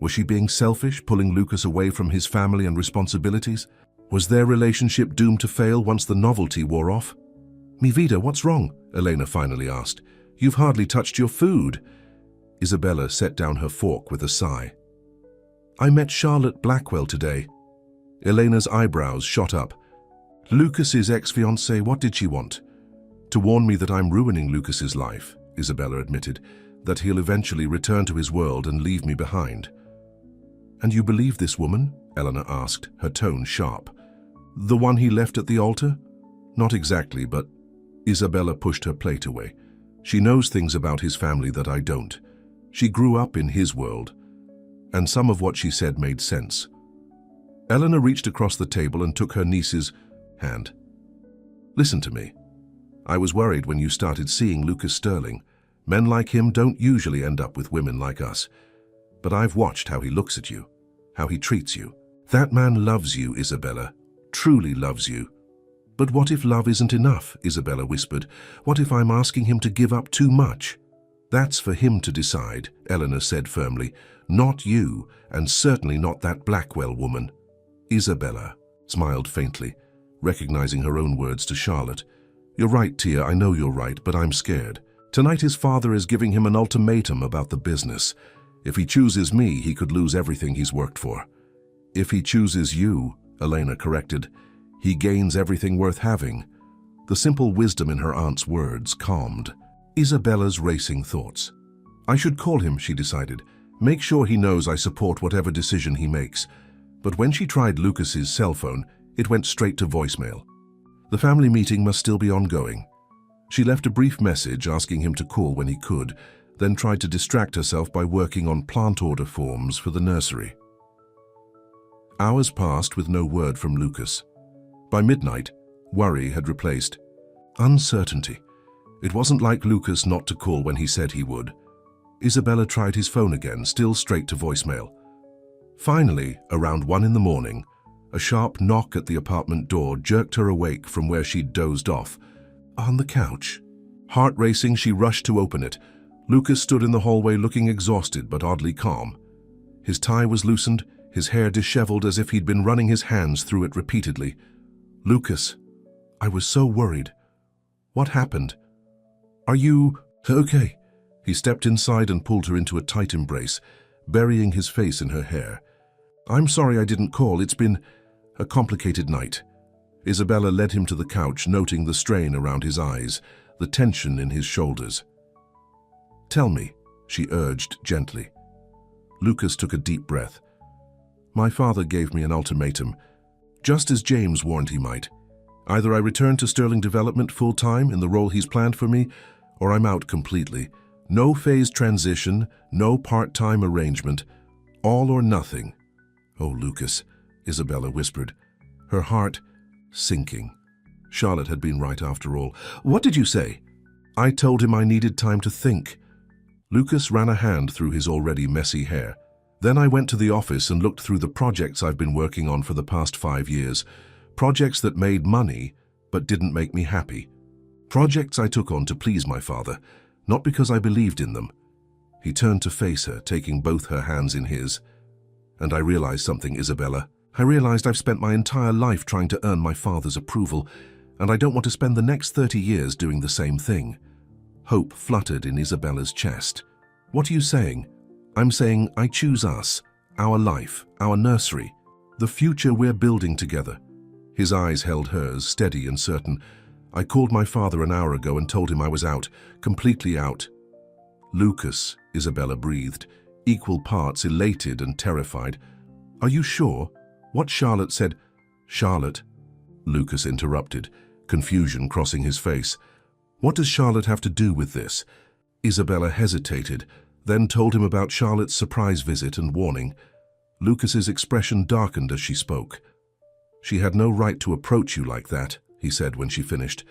Speaker 1: Was she being selfish, pulling Lucas away from his family and responsibilities? Was their relationship doomed to fail once the novelty wore off? "Mi vida, what's wrong?" Elena finally asked. "You've hardly touched your food." Isabella set down her fork with a sigh. "I met Charlotte Blackwell today." Elena's eyebrows shot up. "Lucas's ex-fiancée, what did she want?" "To warn me that I'm ruining Lucas's life," Isabella admitted, "that he'll eventually return to his world and leave me behind." "And you believe this woman?" Elena asked, her tone sharp. "The one he left at the altar?" "Not exactly, but—" Isabella pushed her plate away. "She knows things about his family that I don't. She grew up in his world, and some of what she said made sense." Elena reached across the table and took her niece's hand. "Listen to me. I was worried when you started seeing Lucas Sterling. Men like him don't usually end up with women like us. But I've watched how he looks at you, how he treats you. That man loves you, Isabella, truly loves you." "But what if love isn't enough?" Isabella whispered. "What if I'm asking him to give up too much?" "That's for him to decide," Elena said firmly. "Not you, and certainly not that Blackwell woman." Isabella smiled faintly, recognizing her own words to Charlotte. "You're right, Tia, I know you're right, but I'm scared. Tonight his father is giving him an ultimatum about the business. If he chooses me, he could lose everything he's worked for." "If he chooses you," Elena corrected, "he gains everything worth having." The simple wisdom in her aunt's words calmed Isabella's racing thoughts. "I should call him," she decided. "Make sure he knows I support whatever decision he makes." But when she tried Lucas's cell phone, it went straight to voicemail. The family meeting must still be ongoing. She left a brief message asking him to call when he could, then tried to distract herself by working on plant order forms for the nursery. Hours passed with no word from Lucas. By midnight, worry had replaced uncertainty. It wasn't like Lucas not to call when he said he would. Isabella tried his phone again, still straight to voicemail. Finally, around 1 in the morning, a sharp knock at the apartment door jerked her awake from where she'd dozed off. On the couch. Heart racing, she rushed to open it. Lucas stood in the hallway looking exhausted but oddly calm. His tie was loosened, his hair disheveled as if he'd been running his hands through it repeatedly. "Lucas, I was so worried. What happened? Are you okay?" He stepped inside and pulled her into a tight embrace, burying his face in her hair. "I'm sorry I didn't call. It's been a complicated night." Isabella led him to the couch, noting the strain around his eyes, the tension in his shoulders. "Tell me," she urged gently. Lucas took a deep breath. "My father gave me an ultimatum, just as James warned he might. Either I return to Sterling Development full-time in the role he's planned for me, or I'm out completely. No phased transition, no part-time arrangement, all or nothing." "Oh, Lucas," Isabella whispered, her heart sinking. Charlotte had been right after all. "What did you say?" "I told him I needed time to think." Lucas ran a hand through his already messy hair. "Then I went to the office and looked through the projects I've been working on for the past 5 years. Projects that made money, but didn't make me happy. Projects I took on to please my father, not because I believed in them." He turned to face her, taking both her hands in his. "And I realized something, Isabella. I realized I've spent my entire life trying to earn my father's approval, and I don't want to spend the next 30 years doing the same thing." Hope fluttered in Isabella's chest. "What are you saying?" "I'm saying I choose us, our life, our nursery, the future we're building together." His eyes held hers, steady and certain. "I called my father an hour ago and told him I was out, completely out." "Lucas," Isabella breathed, equal parts elated and terrified. "Are you sure?" "What Charlotte said—" "Charlotte," Lucas interrupted, confusion crossing his face. "What does Charlotte have to do with this?" Isabella hesitated, then told him about Charlotte's surprise visit and warning. Lucas's expression darkened as she spoke. "She had no right to approach you like that," he said when she finished,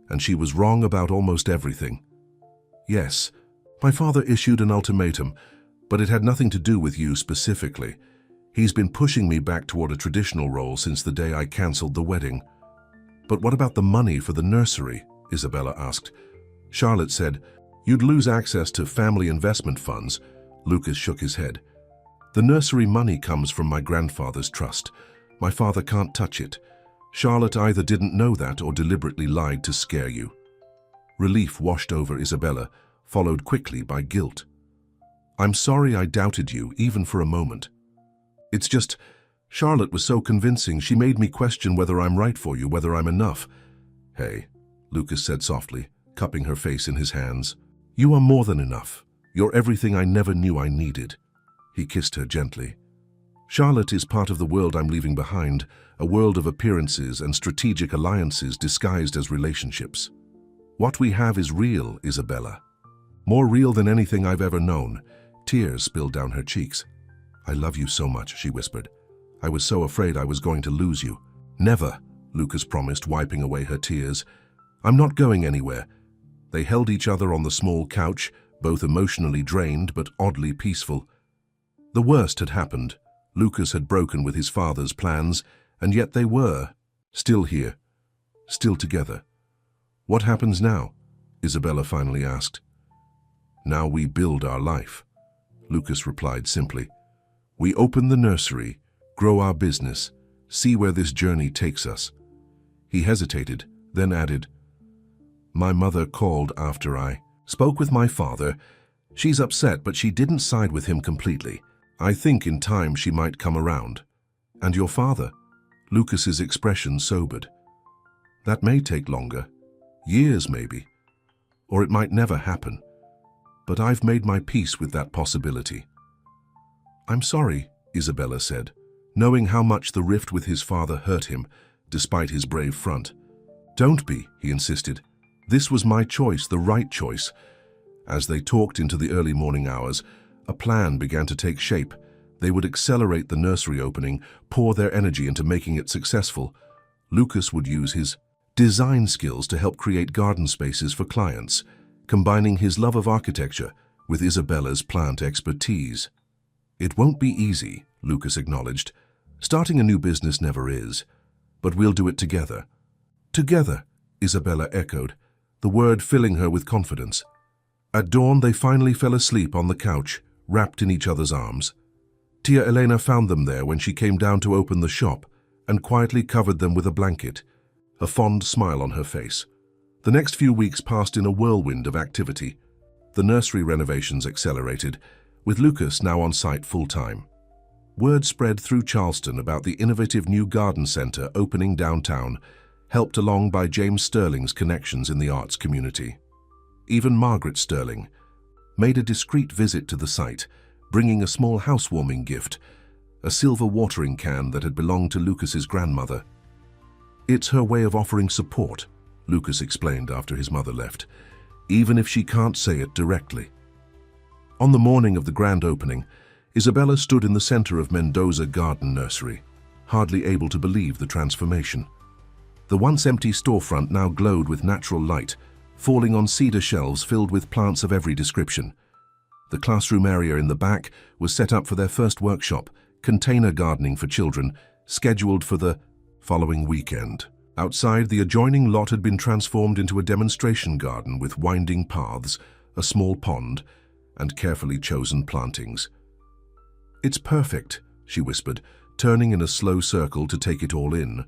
Speaker 1: "and she was wrong about almost everything." "Yes, my father issued an ultimatum, but it had nothing to do with you specifically. He's been pushing me back toward a traditional role since the day I cancelled the wedding." "But what about the money for the nursery?" Isabella asked. Charlotte said, You'd lose access to family investment funds. Lucas shook his head. The nursery money comes from my grandfather's trust. My father can't touch it. Charlotte either didn't know that or deliberately lied to scare you. Relief washed over Isabella, followed quickly by guilt. I'm sorry I doubted you, even for a moment. It's just, Charlotte was so convincing, she made me question whether I'm right for you, whether I'm enough. Hey, Lucas said softly, cupping her face in his hands. You are more than enough. You're everything I never knew I needed. He kissed her gently. Charlotte is part of the world I'm leaving behind, a world of appearances and strategic alliances disguised as relationships. What we have is real, Isabella. More real than anything I've ever known. Tears spilled down her cheeks. I love you so much, she whispered. I was so afraid I was going to lose you. Never, Lucas promised, wiping away her tears. I'm not going anywhere. They held each other on the small couch, both emotionally drained but oddly peaceful. The worst had happened. Lucas had broken with his father's plans, and yet they were still here, still together. What happens now? Isabella finally asked. Now we build our life, Lucas replied simply. We open the nursery, grow our business, see where this journey takes us. He hesitated, then added, My mother called after I spoke with my father. She's upset, but she didn't side with him completely. I think in time she might come around. And your father? Lucas's expression sobered. That may take longer. Years, maybe. Or it might never happen. But I've made my peace with that possibility. I'm sorry, Isabella said, knowing how much the rift with his father hurt him, despite his brave front. Don't be, he insisted. This was my choice, the right choice. As they talked into the early morning hours, a plan began to take shape. They would accelerate the nursery opening, pour their energy into making it successful. Lucas would use his design skills to help create garden spaces for clients, combining his love of architecture with Isabella's plant expertise. It won't be easy, Lucas acknowledged. Starting a new business never is. But we'll do it together. Together, Isabella echoed, the word filling her with confidence. At dawn, they finally fell asleep on the couch, wrapped in each other's arms. Tia Elena found them there when she came down to open the shop and quietly covered them with a blanket, a fond smile on her face. The next few weeks passed in a whirlwind of activity. The nursery renovations accelerated, with Lucas now on site full-time. Word spread through Charleston about the innovative new garden center opening downtown, helped along by James Sterling's connections in the arts community. Even Margaret Sterling made a discreet visit to the site, bringing a small housewarming gift, a silver watering can that had belonged to Lucas's grandmother. It's her way of offering support, Lucas explained after his mother left, even if she can't say it directly. On the morning of the grand opening, Isabella stood in the center of Mendoza Garden Nursery, hardly able to believe the transformation. The once empty storefront now glowed with natural light, falling on cedar shelves filled with plants of every description. The classroom area in the back was set up for their first workshop, container gardening for children, scheduled for the following weekend. Outside, the adjoining lot had been transformed into a demonstration garden with winding paths, a small pond, and carefully chosen plantings. It's perfect, she whispered, turning in a slow circle to take it all in.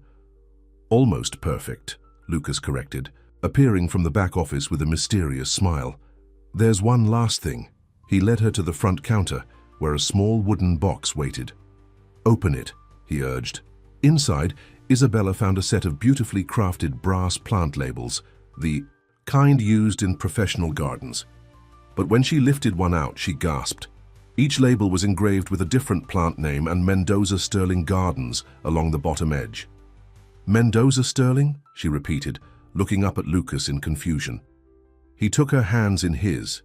Speaker 1: Almost perfect, Lucas corrected, appearing from the back office with a mysterious smile. There's one last thing. He led her to the front counter, where a small wooden box waited. Open it, he urged. Inside, Isabella found a set of beautifully crafted brass plant labels, the kind used in professional gardens. But when she lifted one out, she gasped. Each label was engraved with a different plant name and Mendoza Sterling Gardens along the bottom edge. Mendoza Sterling? She repeated, looking up at Lucas in confusion. He took her hands in his,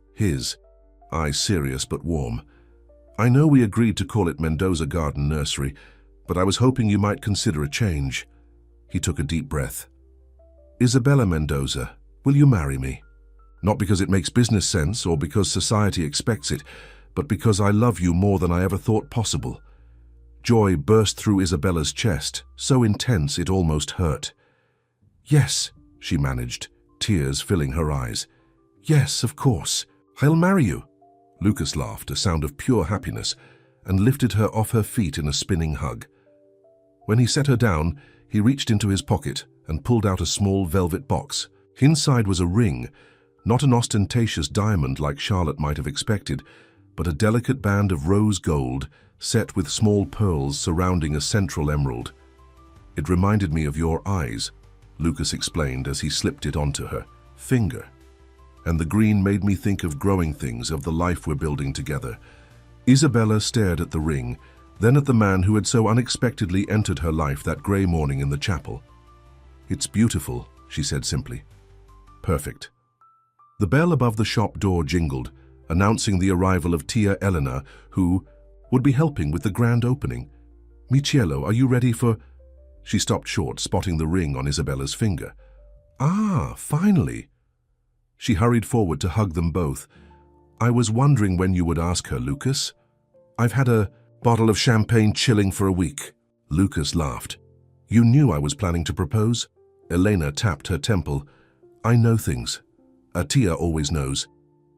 Speaker 1: eyes serious but warm. I know we agreed to call it Mendoza Garden Nursery, but I was hoping you might consider a change. He took a deep breath. Isabella Mendoza, will you marry me? Not because it makes business sense or because society expects it, but because I love you more than I ever thought possible. Joy burst through Isabella's chest, so intense it almost hurt. Yes, she managed, tears filling her eyes. Yes, of course. I'll marry you. Lucas laughed, a sound of pure happiness, and lifted her off her feet in a spinning hug. When he set her down, he reached into his pocket and pulled out a small velvet box. Inside was a ring, not an ostentatious diamond like Charlotte might have expected, but a delicate band of rose gold set with small pearls surrounding a central emerald. It reminded me of your eyes, Lucas explained as he slipped it onto her finger. And the green made me think of growing things, of the life we're building together. Isabella stared at the ring, then at the man who had so unexpectedly entered her life that grey morning in the chapel. It's beautiful, she said simply. Perfect. The bell above the shop door jingled, announcing the arrival of Tia Elena, who would be helping with the grand opening. Michiello, are you ready for... She stopped short, spotting the ring on Isabella's finger. Ah, finally. She hurried forward to hug them both. I was wondering when you would ask her, Lucas. I've had a bottle of champagne chilling for a week. Lucas laughed. You knew I was planning to propose? Elena tapped her temple. I know things. Tia always knows.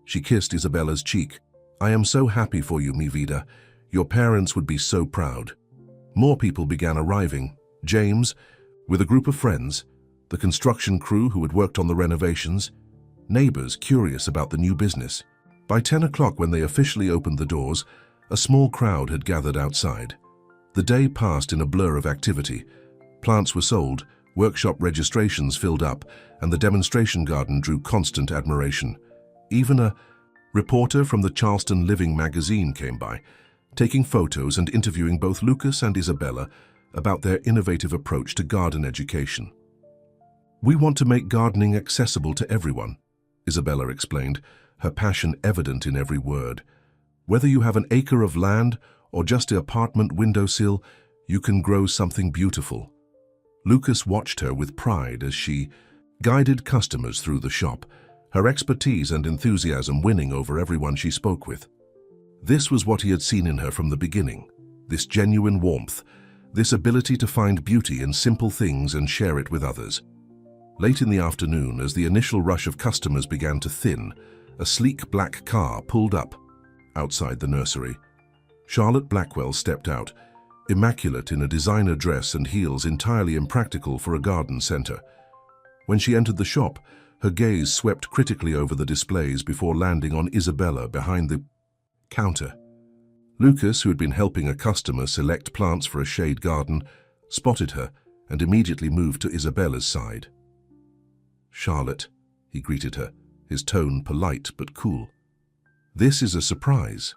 Speaker 1: She kissed Isabella's cheek. I am so happy for you, mi vida. Your parents would be so proud. More people began arriving. James, with a group of friends, the construction crew who had worked on the renovations, neighbors curious about the new business. By 10 o'clock, when they officially opened the doors, a small crowd had gathered outside. The day passed in a blur of activity. Plants were sold, workshop registrations filled up, and the demonstration garden drew constant admiration. Even a reporter from the Charleston Living magazine came by, taking photos and interviewing both Lucas and Isabella about their innovative approach to garden education. We want to make gardening accessible to everyone, Isabella explained, her passion evident in every word. Whether you have an acre of land or just an apartment windowsill, you can grow something beautiful. Lucas watched her with pride as she guided customers through the shop, her expertise and enthusiasm winning over everyone she spoke with. This was what he had seen in her from the beginning, this genuine warmth, this ability to find beauty in simple things and share it with others. Late in the afternoon, as the initial rush of customers began to thin, a sleek black car pulled up outside the nursery. Charlotte Blackwell stepped out, immaculate in a designer dress and heels entirely impractical for a garden center. When she entered the shop, her gaze swept critically over the displays before landing on Isabella behind the counter. Lucas, who had been helping a customer select plants for a shade garden, spotted her and immediately moved to Isabella's side. Charlotte, he greeted her, his tone polite but cool. This is a surprise.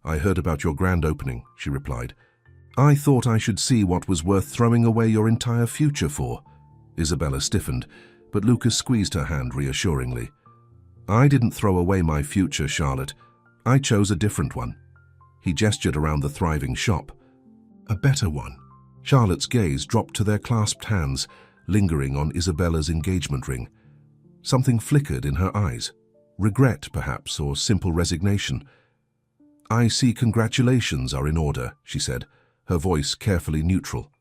Speaker 1: I heard about your grand opening, she replied. I thought I should see what was worth throwing away your entire future for. Isabella stiffened, but Lucas squeezed her hand reassuringly. I didn't throw away my future, Charlotte. I chose a different one. He gestured around the thriving shop. A better one. Charlotte's gaze dropped to their clasped hands, lingering on Isabella's engagement ring. Something flickered in her eyes. Regret, perhaps, or simple resignation. I see congratulations are in order, she said, her voice carefully neutral.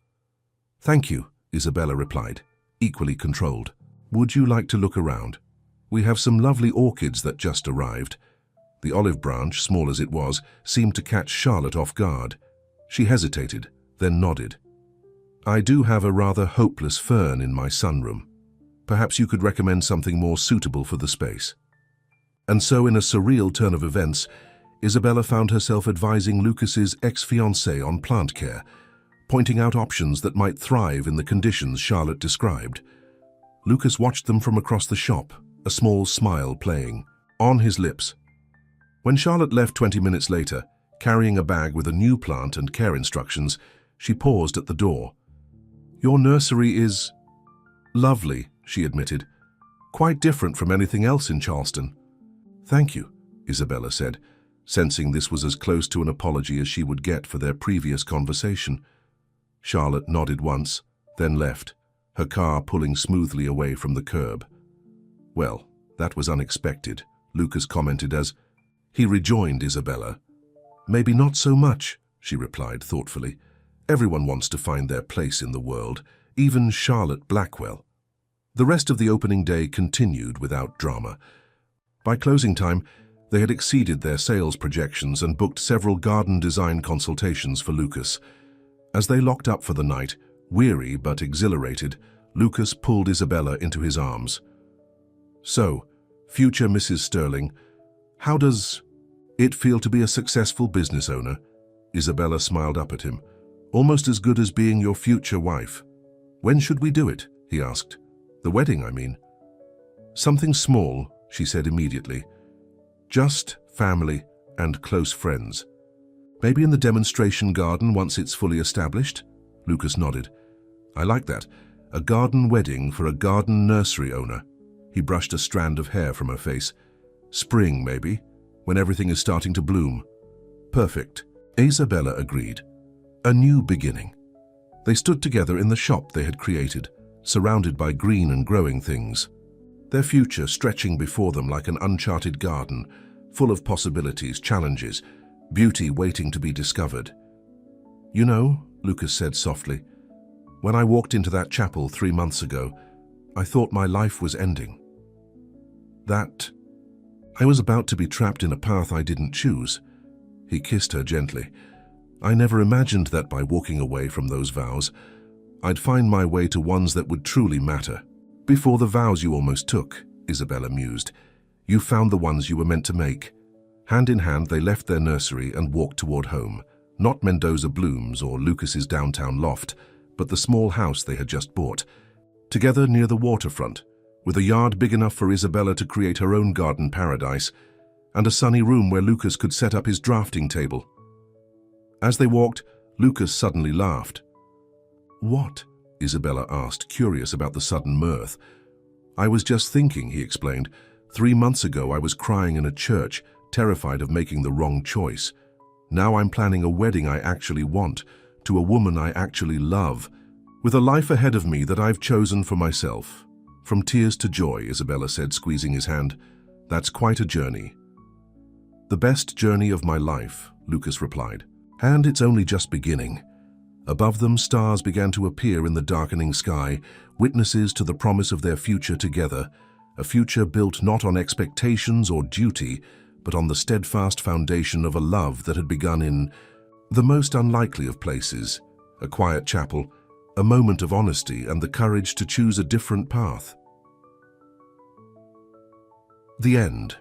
Speaker 1: Thank you, Isabella replied, equally controlled. Would you like to look around? We have some lovely orchids that just arrived. The olive branch, small as it was, seemed to catch Charlotte off guard. She hesitated, then nodded. I do have a rather hopeless fern in my sunroom. Perhaps you could recommend something more suitable for the space. And so, in a surreal turn of events, Isabella found herself advising Lucas's ex-fiancé on plant care, pointing out options that might thrive in the conditions Charlotte described. Lucas watched them from across the shop, a small smile playing on his lips. When Charlotte left 20 minutes later, carrying a bag with a new plant and care instructions, she paused at the door. Your nursery is lovely, she admitted. Quite different from anything else in Charleston. Thank you, Isabella said, sensing this was as close to an apology as she would get for their previous conversation. Charlotte nodded once, then left, her car pulling smoothly away from the curb. Well, that was unexpected, Lucas commented as he rejoined Isabella. Maybe not so much, she replied thoughtfully. Everyone wants to find their place in the world, even Charlotte Blackwell. The rest of the opening day continued without drama. By closing time, they had exceeded their sales projections and booked several garden design consultations for Lucas. As they locked up for the night, weary but exhilarated, Lucas pulled Isabella into his arms. "So, future Mrs. Sterling, how does it feel to be a successful business owner?" Isabella smiled up at him. "Almost as good as being your future wife." "When should we do it?" he asked. "The wedding, I mean." "Something small," she said immediately. "Just family and close friends. Maybe in the demonstration garden once it's fully established?" Lucas nodded. "I like that. A garden wedding for a garden nursery owner." He brushed a strand of hair from her face. "Spring, maybe, when everything is starting to bloom." "Perfect," Isabella agreed. A new beginning. They stood together in the shop they had created, surrounded by green and growing things. Their future stretching before them like an uncharted garden, full of possibilities, challenges, beauty waiting to be discovered. "You know," Lucas said softly, "when I walked into that chapel 3 months ago, I thought my life was ending. That I was about to be trapped in a path I didn't choose." He kissed her gently. "I never imagined that by walking away from those vows, I'd find my way to ones that would truly matter." "Before the vows you almost took," Isabella mused, "you found the ones you were meant to make." Hand in hand, they left their nursery and walked toward home. Not Mendoza Blooms or Lucas's downtown loft, but the small house they had just bought. Together near the waterfront, with a yard big enough for Isabella to create her own garden paradise, and a sunny room where Lucas could set up his drafting table. As they walked, Lucas suddenly laughed. "What?" Isabella asked, curious about the sudden mirth. "I was just thinking," he explained. 3 months ago I was crying in a church, terrified of making the wrong choice. Now I'm planning a wedding I actually want, to a woman I actually love, with a life ahead of me that I've chosen for myself." "From tears to joy," Isabella said, squeezing his hand. "That's quite a journey." "The best journey of my life," Lucas replied. "And it's only just beginning." Above them, stars began to appear in the darkening sky, witnesses to the promise of their future together, a future built not on expectations or duty, but on the steadfast foundation of a love that had begun in the most unlikely of places, a quiet chapel, a moment of honesty and the courage to choose a different path. The end.